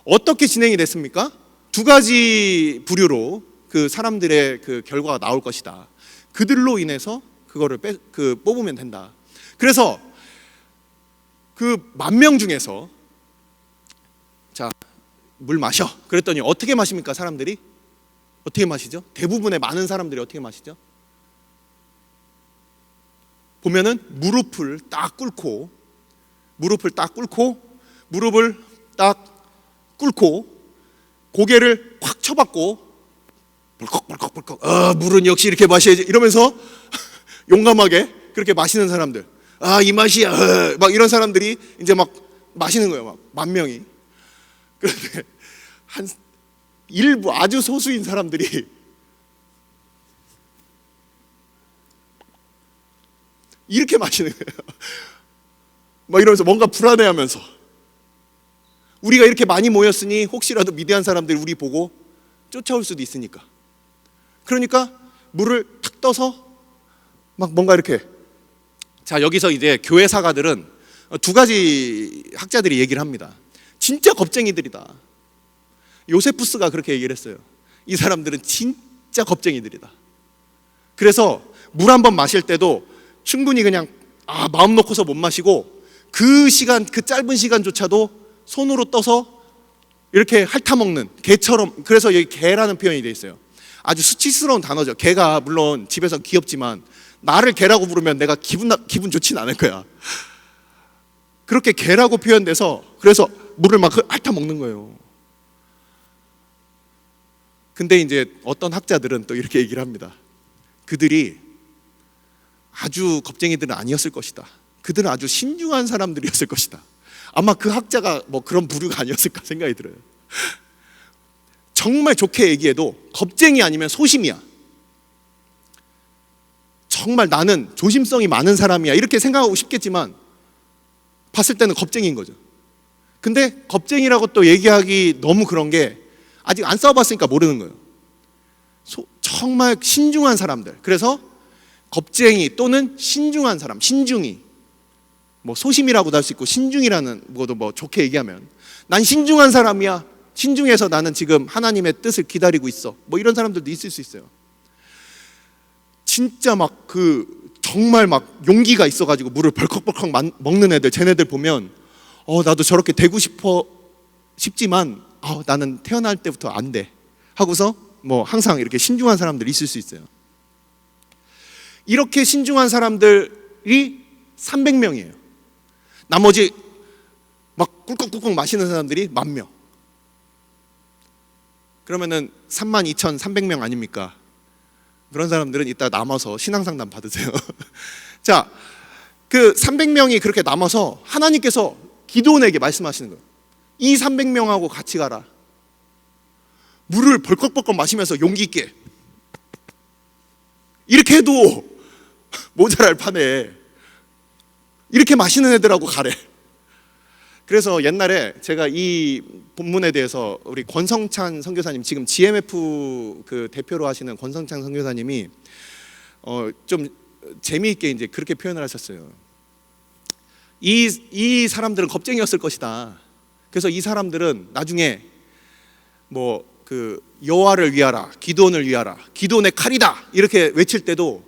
어떻게 진행이 됐습니까? 2가지 부류로 그 사람들의 그 결과가 나올 것이다. 그들로 인해서 그거를 뽑으면 된다. 그래서 그 10,000명 중에서 자, 물 마셔. 그랬더니 어떻게 마십니까? 사람들이 어떻게 마시죠? 대부분의 많은 사람들이 어떻게 마시죠? 보면은 무릎을 딱 꿇고 무릎을 딱 꿇고 고개를 확 쳐박고 벌컥 물은 역시 이렇게 마셔야지 이러면서 용감하게 그렇게 마시는 사람들, 이 맛이야 막 이런 사람들이 이제 막 마시는 거예요. 막 10,000명이. 그런데 한 일부 아주 소수인 사람들이 이렇게 마시는 거예요. 막 이러면서 뭔가 불안해하면서 우리가 이렇게 많이 모였으니 혹시라도 미디안 사람들이 우리 보고 쫓아올 수도 있으니까. 그러니까 물을 탁 떠서 막 뭔가 이렇게. 자, 여기서 이제 교회 사가들은 2가지 학자들이 얘기를 합니다. 진짜 겁쟁이들이다. 요세푸스가 그렇게 얘기를 했어요. 이 사람들은 진짜 겁쟁이들이다. 그래서 물 한 번 마실 때도 충분히 그냥 마음 놓고서 못 마시고 그 시간, 그 짧은 시간조차도 손으로 떠서 이렇게 핥아먹는 개처럼. 그래서 여기 개라는 표현이 돼 있어요. 아주 수치스러운 단어죠. 개가 물론 집에서 귀엽지만 나를 개라고 부르면 내가 기분 좋진 않을 거야. 그렇게 개라고 표현돼서 그래서 물을 막 핥아먹는 거예요. 근데 이제 어떤 학자들은 또 이렇게 얘기를 합니다. 그들이 아주 겁쟁이들은 아니었을 것이다. 그들은 아주 신중한 사람들이었을 것이다. 아마 그 학자가 뭐 그런 부류가 아니었을까 생각이 들어요. 정말 좋게 얘기해도 겁쟁이 아니면 소심이야. 정말 나는 조심성이 많은 사람이야 이렇게 생각하고 싶겠지만 봤을 때는 겁쟁이인 거죠. 근데 겁쟁이라고 또 얘기하기 너무 그런 게 아직 안 싸워봤으니까 모르는 거예요. 정말 신중한 사람들. 그래서 겁쟁이 또는 신중한 사람, 신중이 뭐 소심이라고도 할 수 있고 신중이라는 것도 뭐 좋게 얘기하면 난 신중한 사람이야. 신중해서 나는 지금 하나님의 뜻을 기다리고 있어. 뭐 이런 사람들도 있을 수 있어요. 진짜 막 정말 막 용기가 있어가지고 물을 벌컥벌컥 먹는 애들, 쟤네들 보면 나도 저렇게 되고 싶지만 나는 태어날 때부터 안 돼 하고서 뭐 항상 이렇게 신중한 사람들이 있을 수 있어요. 이렇게 신중한 사람들이 300명이에요. 나머지 막 꿀꺽꿀꺽 마시는 사람들이 10,000명. 그러면은 32,300명 아닙니까? 그런 사람들은 이따 남아서 신앙상담 받으세요. 자, 그 300명이 그렇게 남아서 하나님께서 기드온에게 말씀하시는 거예요. 이 300명하고 같이 가라. 물을 벌컥벌컥 마시면서 용기 있게. 이렇게 해도 모자랄 판에 이렇게 마시는 애들하고 가래. 그래서 옛날에 제가 이 본문에 대해서 우리 권성찬 선교사님, 지금 GMF 그 대표로 하시는 권성찬 선교사님이 좀 재미있게 이제 그렇게 표현을 하셨어요. 이 사람들은 겁쟁이였을 것이다. 그래서 이 사람들은 나중에 뭐 그 여호와를 위하라, 기드온을 위하라, 기드온의 칼이다 이렇게 외칠 때도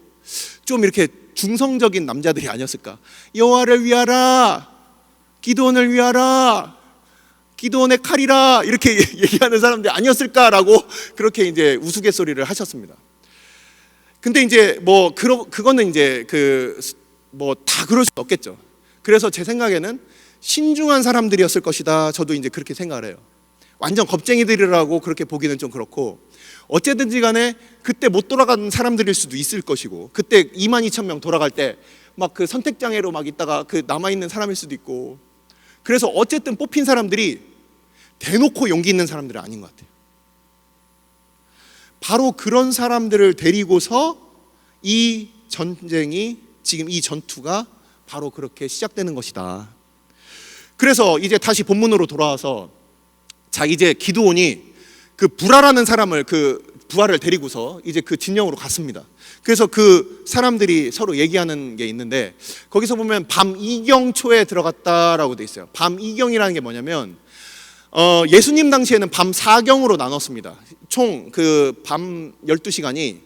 좀 이렇게 중성적인 남자들이 아니었을까? 여호와를 위하라, 기드온을 위하라, 기드온의 칼이라 이렇게 얘기하는 사람들이 아니었을까라고 그렇게 이제 우스갯소리를 하셨습니다. 근데 이제 뭐 그거는 이제 뭐 다 그럴 수 없겠죠. 그래서 제 생각에는 신중한 사람들이었을 것이다. 저도 이제 그렇게 생각을 해요. 완전 겁쟁이들이라고 그렇게 보기는 좀 그렇고, 어쨌든지 간에 그때 못 돌아간 사람들일 수도 있을 것이고, 그때 22,000명 돌아갈 때 막 그 선택장애로 막 있다가 그 남아있는 사람일 수도 있고, 그래서 어쨌든 뽑힌 사람들이 대놓고 용기 있는 사람들은 아닌 것 같아요. 바로 그런 사람들을 데리고서 이 전쟁이, 지금 이 전투가 바로 그렇게 시작되는 것이다. 그래서 이제 다시 본문으로 돌아와서, 자 이제 기드온이 그 부라라는 사람을, 그 부하를 데리고서 이제 그 진영으로 갔습니다. 그래서 그 사람들이 서로 얘기하는 게 있는데, 거기서 보면 밤 이경초에 들어갔다라고 돼 있어요. 밤 이경이라는 게 뭐냐면 예수님 당시에는 밤 4경으로 나눴습니다. 총 그 밤 12시간이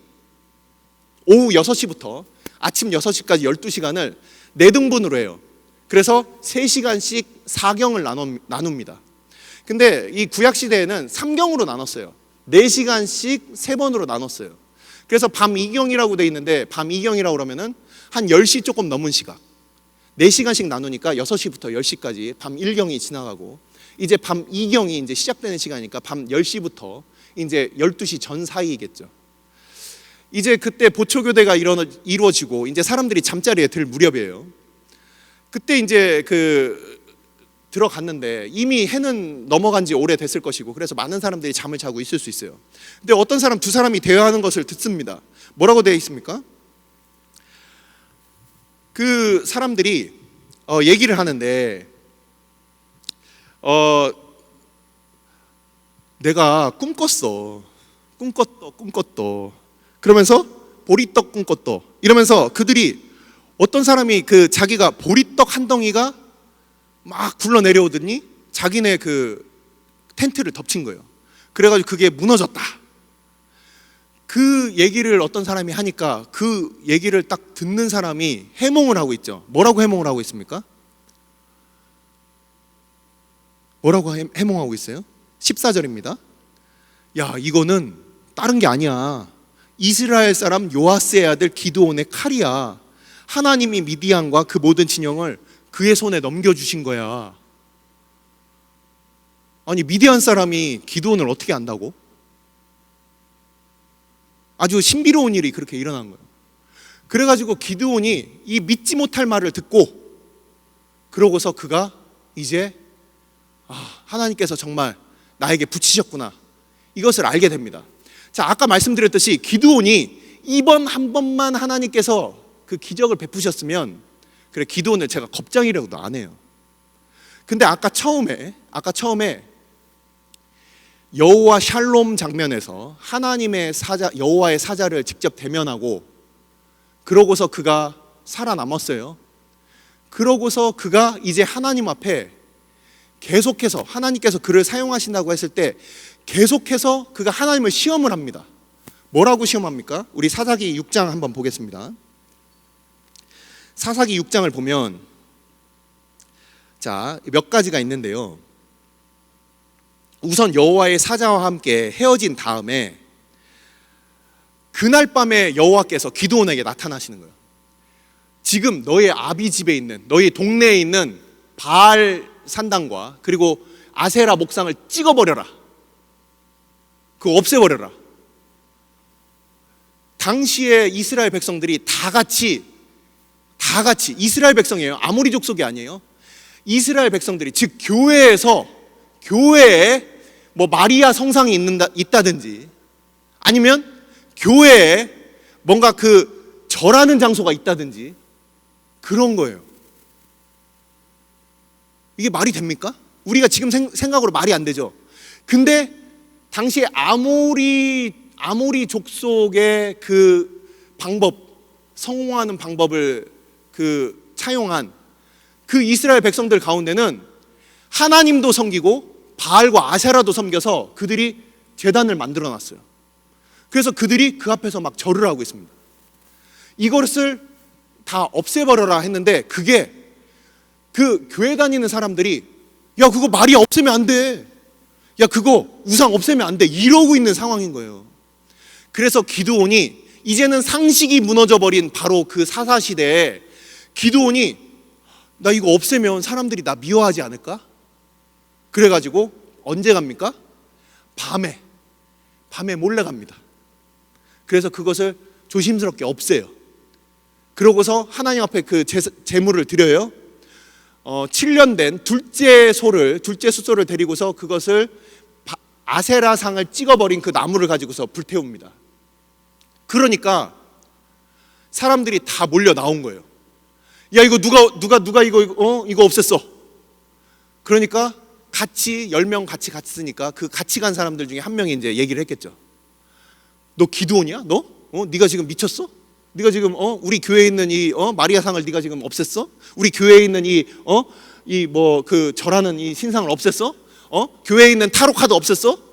오후 6시부터 아침 6시까지 12시간을 4등분으로 해요. 그래서 3시간씩 4경을 나눕니다. 근데 이 구약 시대에는 3경으로 나눴어요. 4시간씩 3번으로 나눴어요. 그래서 밤 2경이라고 돼 있는데, 밤 2경이라고 그러면은 한 10시 조금 넘은 시각, 4시간씩 나누니까 6시부터 10시까지 밤 1경이 지나가고, 이제 밤 2경이 이제 시작되는 시간이니까 밤 10시부터 이제 12시 전 사이겠죠. 이제 그때 보초교대가 이루어지고 이제 사람들이 잠자리에 들 무렵이에요. 그때 이제 들어갔는데 이미 해는 넘어간 지 오래됐을 것이고, 그래서 많은 사람들이 잠을 자고 있을 수 있어요. 근데 어떤 사람, 두 사람이 대화하는 것을 듣습니다. 뭐라고 되어 있습니까? 그 사람들이 얘기를 하는데, 내가 꿈꿨어. 꿈꿨어. 그러면서 보리떡 꿈꿨어. 이러면서 그들이, 어떤 사람이 그 자기가 보리떡 한 덩이가 막 굴러 내려오더니 자기네 그 텐트를 덮친 거예요. 그래가지고 그게 무너졌다. 그 얘기를 어떤 사람이 하니까 그 얘기를 딱 듣는 사람이 해몽을 하고 있죠. 뭐라고 해몽을 하고 있습니까? 뭐라고 해몽하고 있어요? 14절입니다. 야, 이거는 다른 게 아니야. 이스라엘 사람 요아스의 아들 기드온의 칼이야. 하나님이 미디안과 그 모든 진영을 그의 손에 넘겨주신 거야. 아니, 미디안 사람이 기드온을 어떻게 안다고? 아주 신비로운 일이 그렇게 일어난 거예요. 그래가지고 기드온이 이 믿지 못할 말을 듣고, 그러고서 그가 이제 하나님께서 정말 나에게 붙이셨구나, 이것을 알게 됩니다. 자, 아까 말씀드렸듯이 기드온이 이번 한 번만 하나님께서 그 기적을 베푸셨으면, 그래 기드온을 제가 겁쟁이라고도 안 해요. 근데 아까 처음에 여호와 샬롬 장면에서 하나님의 사자, 여호와의 사자를 직접 대면하고, 그러고서 그가 살아남았어요. 그러고서 그가 이제 하나님 앞에 계속해서, 하나님께서 그를 사용하신다고 했을 때 계속해서 그가 하나님을 시험을 합니다. 뭐라고 시험합니까? 우리 사사기 6장 한번 보겠습니다. 사사기 6장을 보면, 자, 몇 가지가 있는데요. 우선 여호와의 사자와 함께 헤어진 다음에 그날 밤에 여호와께서 기드온에게 나타나시는 거예요. 지금 너의 아비 집에 있는, 너희 동네에 있는 바알 산당과 그리고 아세라 목상을 찍어버려라. 그거 없애버려라. 당시에 이스라엘 백성들이 다 같이 이스라엘 백성이에요. 아모리 족속이 아니에요. 이스라엘 백성들이, 즉 교회에 뭐 마리아 성상이 있다든지, 아니면 교회에 뭔가 그 절하는 장소가 있다든지, 그런 거예요. 이게 말이 됩니까? 우리가 지금 생각으로 말이 안 되죠. 근데 당시에 아모리 족속의 그 방법, 성공하는 방법을 차용한 그 이스라엘 백성들 가운데는 하나님도 섬기고 바알과 아세라도 섬겨서 그들이 제단을 만들어 놨어요. 그래서 그들이 그 앞에서 막 절을 하고 있습니다. 이것을 다 없애버려라 했는데 그게 그 교회 다니는 사람들이 야 그거 말이 없애면 안 돼, 야 그거 우상 없애면 안 돼 이러고 있는 상황인 거예요. 그래서 기드온이 이제는 상식이 무너져버린 바로 그 사사시대에 기드온이 나 이거 없애면 사람들이 나 미워하지 않을까? 그래가지고 언제 갑니까? 밤에 몰래 갑니다. 그래서 그것을 조심스럽게 없애요. 그러고서 하나님 앞에 그 제물을 드려요. 7년 된 둘째 숫소를 데리고서 그것을 아세라상을 찍어버린 그 나무를 가지고서 불태웁니다. 그러니까 사람들이 다 몰려 나온 거예요. 야 이거 누가 이거 없앴어. 그러니까 같이 10명 같이 갔으니까 그 같이 간 사람들 중에 한 명이 이제 얘기를 했겠죠. 너 기드온이야? 너? 네가 지금 미쳤어? 네가 지금 우리 교회에 있는 이 마리아상을 네가 지금 없앴어? 우리 교회에 있는 절하는 이 신상을 없앴어? 교회에 있는 타로 카드 없앴어?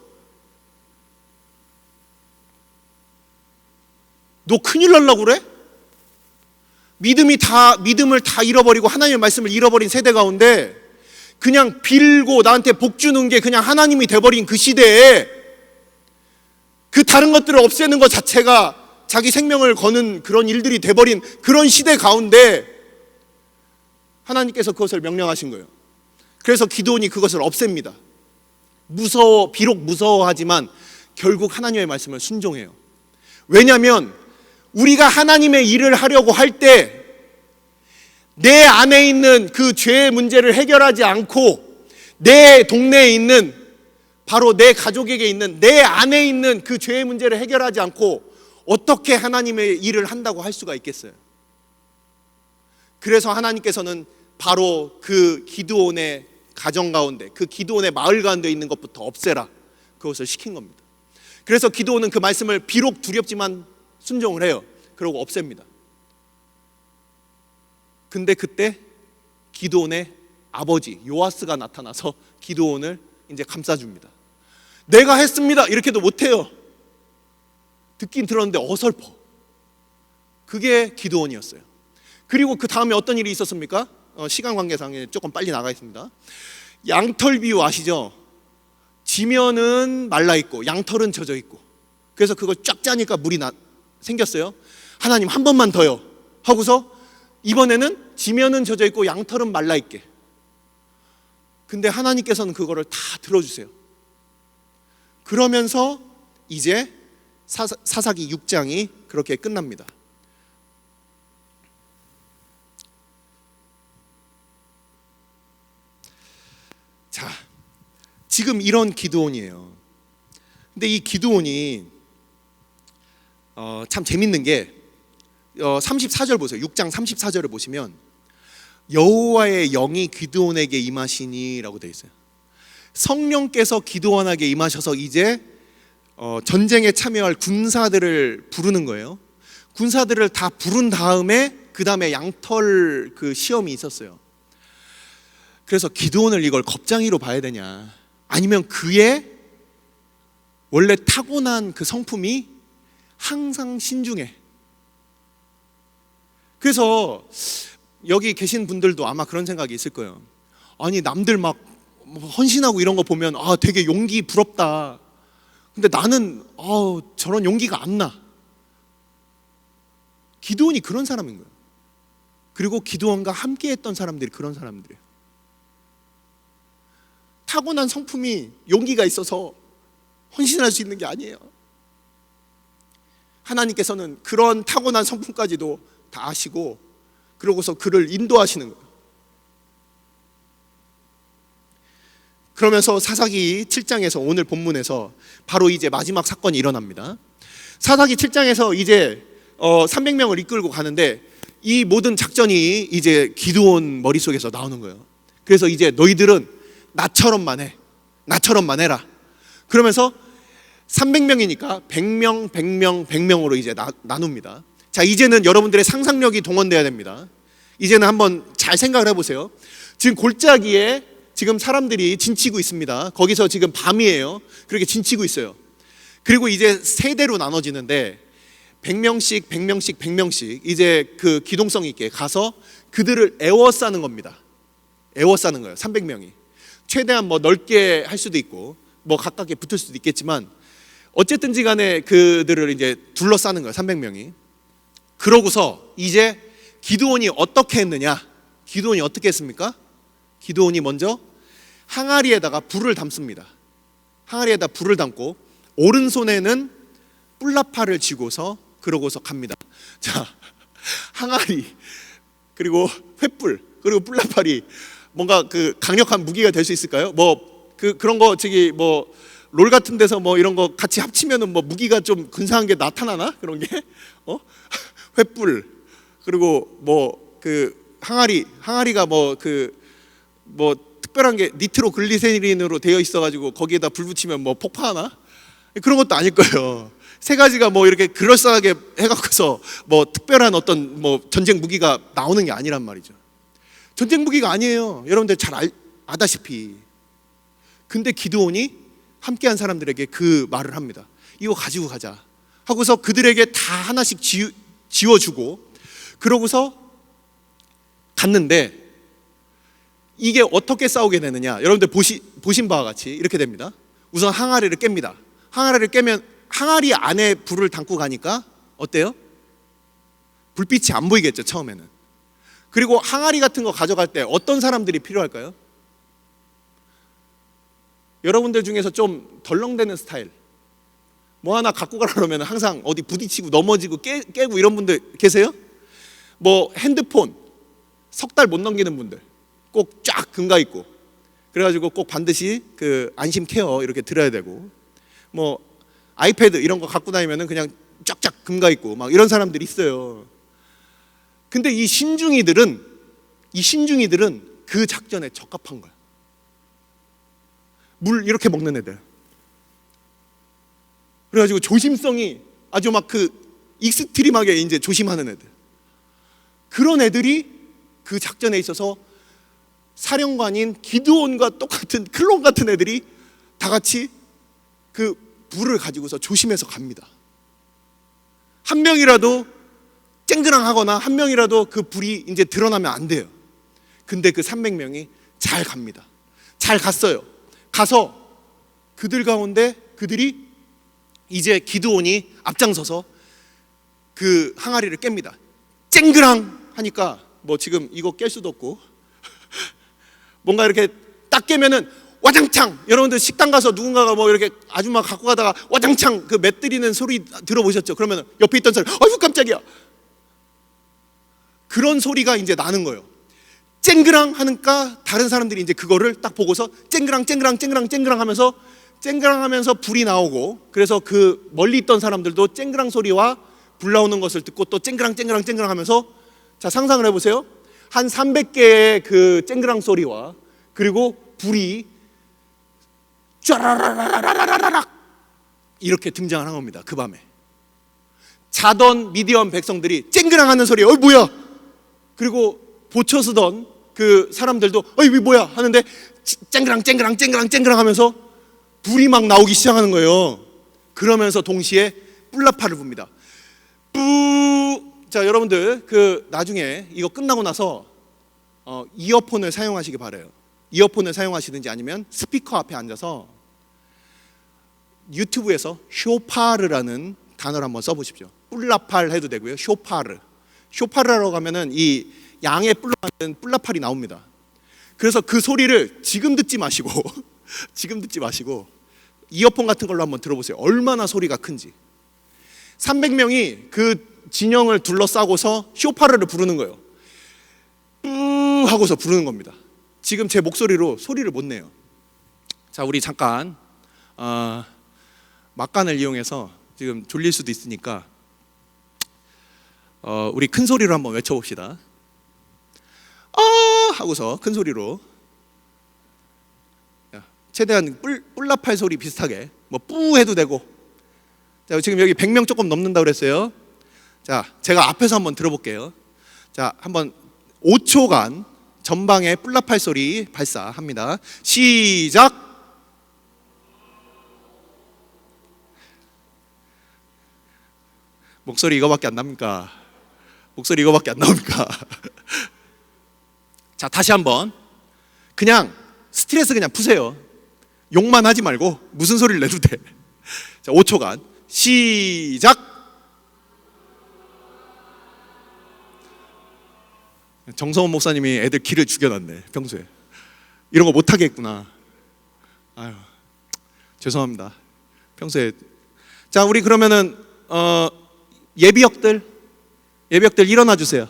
너 큰일 날라고 그래? 믿음을 다 잃어버리고 하나님의 말씀을 잃어버린 세대 가운데 그냥 빌고 나한테 복 주는 게 그냥 하나님이 돼버린 그 시대에 그 다른 것들을 없애는 것 자체가 자기 생명을 거는 그런 일들이 돼버린 그런 시대 가운데 하나님께서 그것을 명령하신 거예요. 그래서 기드온이 그것을 없앱니다. 비록 무서워하지만 결국 하나님의 말씀을 순종해요. 왜냐하면 우리가 하나님의 일을 하려고 할 때 내 안에 있는 그 죄의 문제를 해결하지 않고 내 동네에 있는 바로 내 가족에게 있는 내 안에 있는 그 죄의 문제를 해결하지 않고 어떻게 하나님의 일을 한다고 할 수가 있겠어요? 그래서 하나님께서는 바로 그 기드온의 가정 가운데 그 기드온의 마을 가운데 있는 것부터 없애라 그것을 시킨 겁니다. 그래서 기드온은 그 말씀을 비록 두렵지만 순종을 해요. 그러고 없앱니다. 근데 그때 기드온의 아버지 요아스가 나타나서 기드온을 이제 감싸줍니다. 내가 했습니다 이렇게도 못해요. 듣긴 들었는데 어설퍼. 그게 기드온이었어요. 그리고 그 다음에 어떤 일이 있었습니까? 시간 관계상 조금 빨리 나가겠습니다. 양털 비유 아시죠? 지면은 말라있고 양털은 젖어있고 그래서 그걸 쫙 짜니까 물이 생겼어요. 하나님 한 번만 더요 하고서 이번에는 지면은 젖어있고 양털은 말라있게. 근데 하나님께서는 그거를 다 들어주세요. 그러면서 이제 사사기 6장이 그렇게 끝납니다. 자, 지금 이런 기드온이에요. 근데 이 기드온이 참 재밌는 게 34절 보세요. 6장 34절을 보시면 여호와의 영이 기드온에게 임하시니라고 되어 있어요. 성령께서 기드온에게 임하셔서 이제 전쟁에 참여할 군사들을 부르는 거예요. 군사들을 다 부른 다음에 그 다음에 양털 그 시험이 있었어요. 그래서 기드온을 이걸 겁쟁이로 봐야 되냐 아니면 그의 원래 타고난 그 성품이 항상 신중해. 그래서 여기 계신 분들도 아마 그런 생각이 있을 거예요. 아니 남들 막 헌신하고 이런 거 보면 되게 용기 부럽다. 근데 나는 저런 용기가 안 나. 기드온이 그런 사람인 거예요. 그리고 기드온과 함께 했던 사람들이 그런 사람들이에요. 타고난 성품이 용기가 있어서 헌신할 수 있는 게 아니에요. 하나님께서는 그런 타고난 성품까지도 다 아시고 그러고서 그를 인도하시는 거예요. 그러면서 사사기 7장에서 오늘 본문에서 바로 이제 마지막 사건이 일어납니다. 사사기 7장에서 이제 300명을 이끌고 가는데 이 모든 작전이 이제 기드온 머릿속에서 나오는 거예요. 그래서 이제 너희들은 나처럼만 해. 나처럼만 해라. 그러면서 300명이니까 100명, 100명, 100명으로 이제 나눕니다. 자, 이제는 여러분들의 상상력이 동원돼야 됩니다. 이제는 한번 잘 생각을 해보세요. 지금 골짜기에 지금 사람들이 진치고 있습니다. 거기서 지금 밤이에요. 그렇게 진치고 있어요. 그리고 이제 세대로 나눠지는데 100명씩 100명씩 100명씩 이제 그 기동성 있게 가서 그들을 에워싸는 겁니다. 에워싸는 거예요. 300명이 최대한 뭐 넓게 할 수도 있고 뭐 가깝게 붙을 수도 있겠지만 어쨌든지 간에 그들을 이제 둘러싸는 거예요. 300명이. 그러고서 이제 기드온이 어떻게 했느냐? 기드온이 어떻게 했습니까? 기드온이 먼저 항아리에다가 불을 담습니다. 항아리에다 불을 담고 오른손에는 뿔나팔을 쥐고서 그러고서 갑니다. 자, 항아리 그리고 횃불 그리고 뿔나팔이 뭔가 그 강력한 무기가 될 수 있을까요? 뭐 그런 거 저기 뭐 롤 같은 데서 뭐 이런 거 같이 합치면은 뭐 무기가 좀 근사한 게 나타나나? 그런 게 횃불 그리고 뭐 그 항아리가 뭐 특별한 게 니트로 글리세린으로 되어 있어가지고 거기에다 불 붙이면 뭐 폭파하나? 그런 것도 아닐 거예요. 세 가지가 뭐 이렇게 그럴싸하게 해갖고서 뭐 특별한 어떤 뭐 전쟁 무기가 나오는 게 아니란 말이죠. 전쟁 무기가 아니에요. 여러분들 잘 아다시피. 근데 기드온이 함께한 사람들에게 그 말을 합니다. 이거 가지고 가자 하고서 그들에게 다 하나씩 지워주고 그러고서 갔는데 이게 어떻게 싸우게 되느냐? 여러분들 보신 바와 같이 이렇게 됩니다. 우선 항아리를 깹니다. 항아리를 깨면 항아리 안에 불을 담고 가니까 어때요? 불빛이 안 보이겠죠, 처음에는. 그리고 항아리 같은 거 가져갈 때 어떤 사람들이 필요할까요? 여러분들 중에서 좀 덜렁대는 스타일, 뭐 하나 갖고 가려면 항상 어디 부딪히고 넘어지고 깨고 이런 분들 계세요? 뭐 핸드폰 석 달 못 넘기는 분들 꼭 쫙 금가 있고 그래가지고 꼭 반드시 그 안심 케어 이렇게 들어야 되고 뭐 아이패드 이런 거 갖고 다니면은 그냥 쫙쫙 금가 있고 막 이런 사람들이 있어요. 근데 이 신중이들은 그 작전에 적합한 거야. 물 이렇게 먹는 애들. 그래가지고 조심성이 아주 막 그 익스트림하게 이제 조심하는 애들. 그런 애들이 그 작전에 있어서 사령관인 기드온과 똑같은 클론 같은 애들이 다 같이 그 불을 가지고서 조심해서 갑니다. 한 명이라도 쨍그랑하거나 한 명이라도 그 불이 이제 드러나면 안 돼요. 근데 그 300명이 잘 갑니다. 잘 갔어요. 가서 그들 가운데 그들이 이제 기드온이 앞장서서 그 항아리를 깹니다. 쨍그랑 하니까 뭐 지금 이거 깰 수도 없고 뭔가 이렇게 딱 깨면은 와장창. 여러분들 식당 가서 누군가가 뭐 이렇게 아줌마 갖고 가다가 와장창 그 맷들이는 소리 들어보셨죠? 그러면 옆에 있던 사람 아이고 깜짝이야. 그런 소리가 이제 나는 거예요. 쨍그랑 하니까 다른 사람들이 이제 그거를 딱 보고서 쨍그랑 하면서 불이 나오고 그래서 그 멀리 있던 사람들도 쨍그랑 소리와 불 나오는 것을 듣고 또 쨍그랑 하면서 자 상상을 해보세요. 한 300개의 그 쨍그랑 소리와 그리고 불이 쫘라라라라라라락 이렇게 등장을 한 겁니다. 그 밤에 자던 미디엄 백성들이 쨍그랑 하는 소리에 뭐야? 그리고 보초 서던 그 사람들도 이게 뭐야? 하는데 쨍그랑 하면서 불이 막 나오기 시작하는 거예요. 그러면서 동시에 뿔나팔을 붑니다. 뿌. 자 여러분들 그 나중에 이거 끝나고 나서 이어폰을 사용하시기 바라요. 이어폰을 사용하시든지 아니면 스피커 앞에 앉아서 유튜브에서 쇼파르라는 단어를 한번 써보십시오. 뿔나팔 해도 되고요. 쇼파르라고 하면은 이 양의 뿔로 만든 뿔나팔이 나옵니다. 그래서 그 소리를 지금 듣지 마시고 이어폰 같은 걸로 한번 들어보세요. 얼마나 소리가 큰지. 300명이 그 진영을 둘러싸고서 쇼파르를 부르는 거예요. 뿌 하고서 부르는 겁니다. 지금 제 목소리로 소리를 못 내요. 자, 우리 잠깐 막간을 이용해서 지금 졸릴 수도 있으니까 우리 큰 소리로 한번 외쳐봅시다. 하고서 큰 소리로 최대한 뿔나팔 소리 비슷하게 뭐 뿌 해도 되고. 자, 지금 여기 100명 조금 넘는다고 그랬어요. 자, 제가 앞에서 한번 들어볼게요. 자, 한번 5초간 전방에 뿔라팔 소리 발사합니다. 시작. 목소리 이거밖에 안 납니까? 목소리 이거밖에 안 나옵니까? 자, 다시 한번. 그냥 스트레스 그냥 푸세요. 욕만 하지 말고 무슨 소리를 내도 돼. 자, 5초간 시작. 정성원 목사님이 애들 기를 죽여놨네. 평소에 이런 거 못하게 했구나. 아유, 죄송합니다. 평소에. 자, 우리 그러면은 예비역들 일어나 주세요.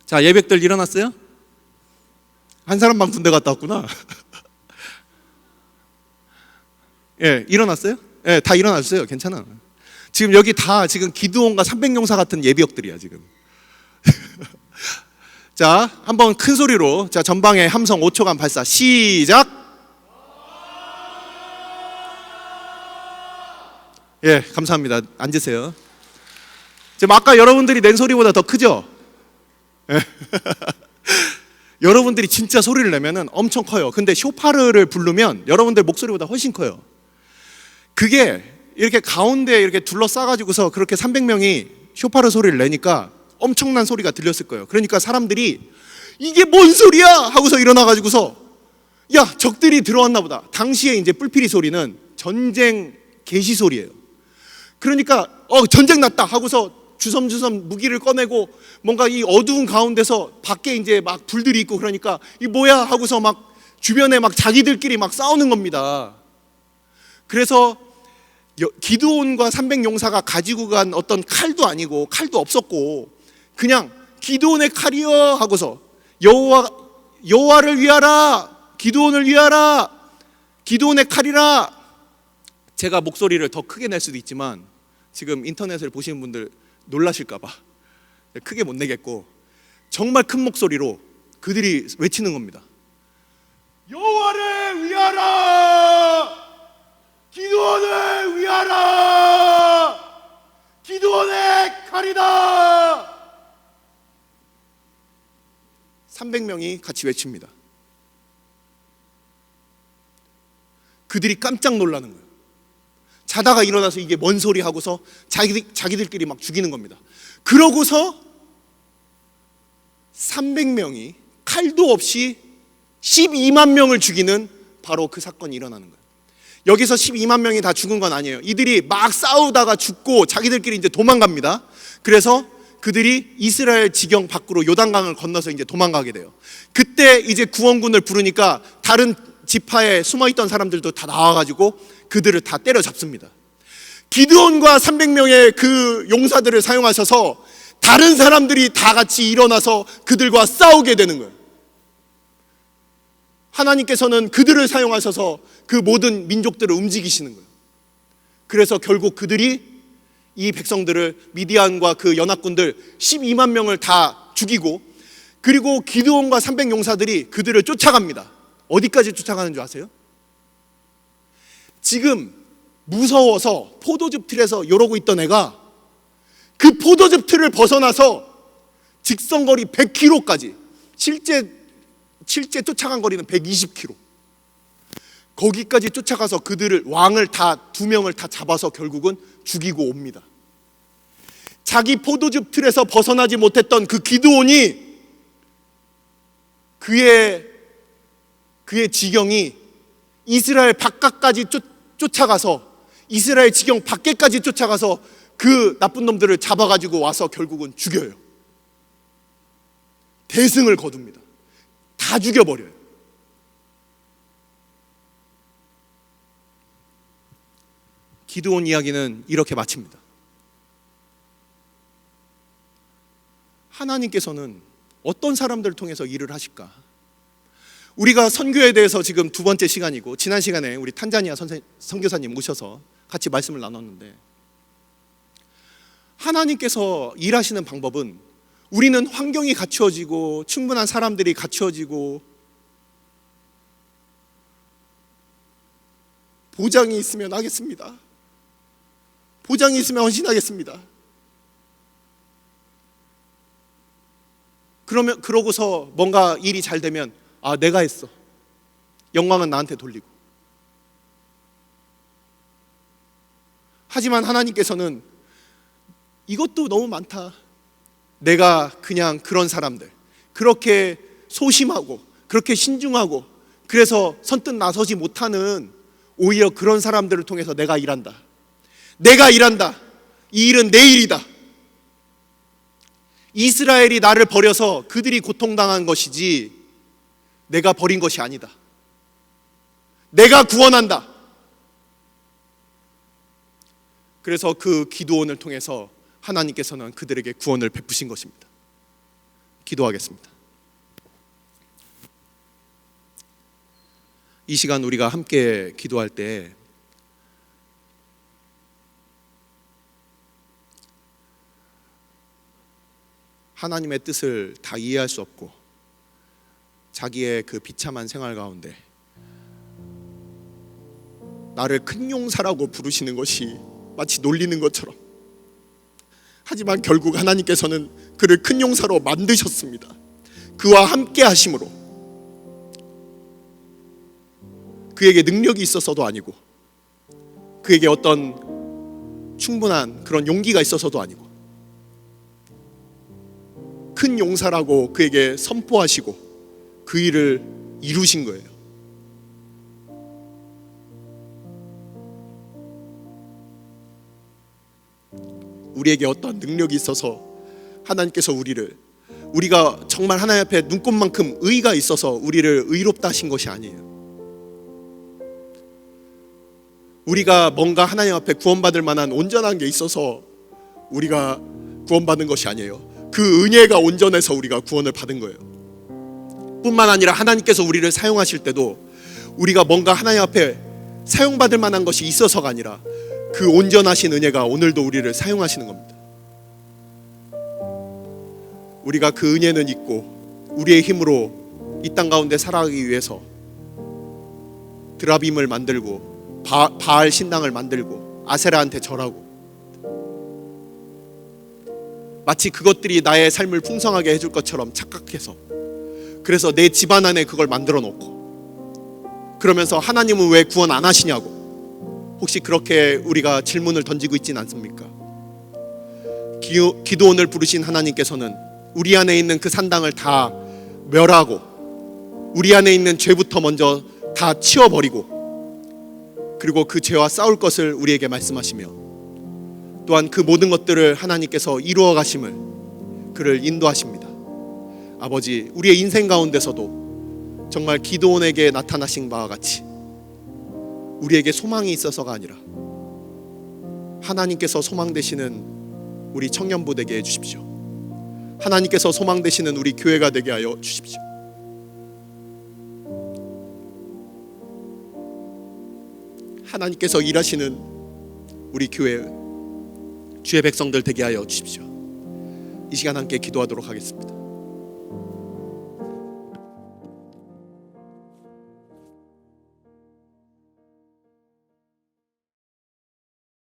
자, 예비역들 일어났어요? 한 사람만 군대 갔다 왔구나. 예, 일어났어요? 예, 다 일어나 주세요. 괜찮아. 지금 여기 다 지금 기드온과 300용사 같은 예비역들이야 지금. 자, 한번 큰 소리로. 자, 전방에 함성 5초간 발사 시작. 예, 감사합니다. 앉으세요. 지금 아까 여러분들이 낸 소리보다 더 크죠? 예. 여러분들이 진짜 소리를 내면은 엄청 커요. 근데 쇼파르를 부르면 여러분들 목소리보다 훨씬 커요. 그게 이렇게 가운데 이렇게 둘러싸가지고서 그렇게 300명이 쇼파르 소리를 내니까 엄청난 소리가 들렸을 거예요. 그러니까 사람들이 이게 뭔 소리야 하고서 일어나가지고서 야, 적들이 들어왔나 보다. 당시에 이제 뿔피리 소리는 전쟁 개시 소리예요. 그러니까 전쟁 났다 하고서 주섬주섬 무기를 꺼내고 뭔가 이 어두운 가운데서 밖에 이제 막 불들이 있고 그러니까 이 뭐야 하고서 막 주변에 막 자기들끼리 막 싸우는 겁니다. 그래서 기드온과 300용사가 가지고 간 어떤 칼도 아니고 칼도 없었고 그냥 기드온의 칼이여 하고서 여호와를 위하라, 기드온을 위하라, 기드온의 칼이라. 제가 목소리를 더 크게 낼 수도 있지만 지금 인터넷을 보시는 분들 놀라실까 봐 크게 못 내겠고 정말 큰 목소리로 그들이 외치는 겁니다. 여호와를 위하라, 기드온을 위하라, 기드온의 칼이다. 300명이 같이 외칩니다. 그들이 깜짝 놀라는 거예요. 자다가 일어나서 이게 뭔 소리 하고서 자기들끼리 막 죽이는 겁니다. 그러고서 300명이 칼도 없이 12만 명을 죽이는 바로 그 사건이 일어나는 거예요. 여기서 12만 명이 다 죽은 건 아니에요. 이들이 막 싸우다가 죽고 자기들끼리 이제 도망갑니다. 그래서 그들이 이스라엘 지경 밖으로 요단강을 건너서 이제 도망가게 돼요. 그때 이제 구원군을 부르니까 다른 지파에 숨어있던 사람들도 다 나와가지고 그들을 다 때려잡습니다. 기드온과 300명의 그 용사들을 사용하셔서 다른 사람들이 다 같이 일어나서 그들과 싸우게 되는 거예요. 하나님께서는 그들을 사용하셔서 그 모든 민족들을 움직이시는 거예요. 그래서 결국 그들이 이 백성들을 미디안과 그 연합군들 12만 명을 다 죽이고 그리고 기드온과 300용사들이 그들을 쫓아갑니다. 어디까지 쫓아가는 줄 아세요? 지금 무서워서 포도즙 틀에서 이러고 있던 애가 그 포도즙 틀을 벗어나서 직선거리 100km까지 실제 쫓아간 거리는 120km 거기까지 쫓아가서 그들을 왕을 다 2명을 다 잡아서 결국은 죽이고 옵니다. 자기 포도즙 틀에서 벗어나지 못했던 그 기드온이 그의 지경이 이스라엘 바깥까지 쫓아가서 이스라엘 지경 밖에까지 쫓아가서 그 나쁜 놈들을 잡아가지고 와서 결국은 죽여요. 대승을 거둡니다. 다 죽여버려요. 기드온 이야기는 이렇게 마칩니다. 하나님께서는 어떤 사람들을 통해서 일을 하실까? 우리가 선교에 대해서 지금 2번째 시간이고 지난 시간에 우리 탄자니아 선교사님 오셔서 같이 말씀을 나눴는데 하나님께서 일하시는 방법은 우리는 환경이 갖추어지고 충분한 사람들이 갖추어지고 보장이 있으면 하겠습니다. 보장이 있으면 헌신하겠습니다. 그러고서 뭔가 일이 잘 되면 내가 했어. 영광은 나한테 돌리고. 하지만 하나님께서는 이것도 너무 많다. 내가 그냥 그런 사람들, 그렇게 소심하고 그렇게 신중하고 그래서 선뜻 나서지 못하는 오히려 그런 사람들을 통해서 내가 일한다. 이 일은 내 일이다. 이스라엘이 나를 버려서 그들이 고통당한 것이지 내가 버린 것이 아니다. 내가 구원한다. 그래서 그 기도원을 통해서 하나님께서는 그들에게 구원을 베푸신 것입니다. 기도하겠습니다. 이 시간 우리가 함께 기도할 때 하나님의 뜻을 다 이해할 수 없고 자기의 그 비참한 생활 가운데 나를 큰 용사라고 부르시는 것이 마치 놀리는 것처럼, 하지만 결국 하나님께서는 그를 큰 용사로 만드셨습니다. 그와 함께 하심으로 그에게 능력이 있어서도 아니고 그에게 어떤 충분한 그런 용기가 있어서도 아니고 큰 용사라고 그에게 선포하시고 그 일을 이루신 거예요. 우리에게 어떠한 능력이 있어서 하나님께서 우리가 정말 하나님 앞에 눈꼽만큼 의가 있어서 우리를 의롭다 하신 것이 아니에요. 우리가 뭔가 하나님 앞에 구원받을 만한 온전한 게 있어서 우리가 구원받은 것이 아니에요. 그 은혜가 온전해서 우리가 구원을 받은 거예요. 뿐만 아니라 하나님께서 우리를 사용하실 때도 우리가 뭔가 하나님 앞에 사용받을 만한 것이 있어서가 아니라 그 온전하신 은혜가 오늘도 우리를 사용하시는 겁니다. 우리가 그 은혜는 있고 우리의 힘으로 이 땅 가운데 살아가기 위해서 드라빔을 만들고 바알 신당을 만들고 아세라한테 절하고 마치 그것들이 나의 삶을 풍성하게 해줄 것처럼 착각해서, 그래서 내 집안 안에 그걸 만들어 놓고 그러면서 하나님은 왜 구원 안 하시냐고 혹시 그렇게 우리가 질문을 던지고 있진 않습니까? 기도원을 부르신 하나님께서는 우리 안에 있는 그 산당을 다 멸하고 우리 안에 있는 죄부터 먼저 다 치워버리고 그리고 그 죄와 싸울 것을 우리에게 말씀하시며 또한 그 모든 것들을 하나님께서 이루어 가심을 그를 인도하십니다. 아버지, 우리의 인생 가운데서도 정말 기도원에게 나타나신 바와 같이 우리에게 소망이 있어서가 아니라 하나님께서 소망 되시는 우리 청년부 되게 해주십시오. 하나님께서 소망 되시는 우리 교회가 되게 하여 주십시오. 하나님께서 일하시는 우리 교회 주의 백성들 되게 하여 주십시오. 이 시간 함께 기도하도록 하겠습니다.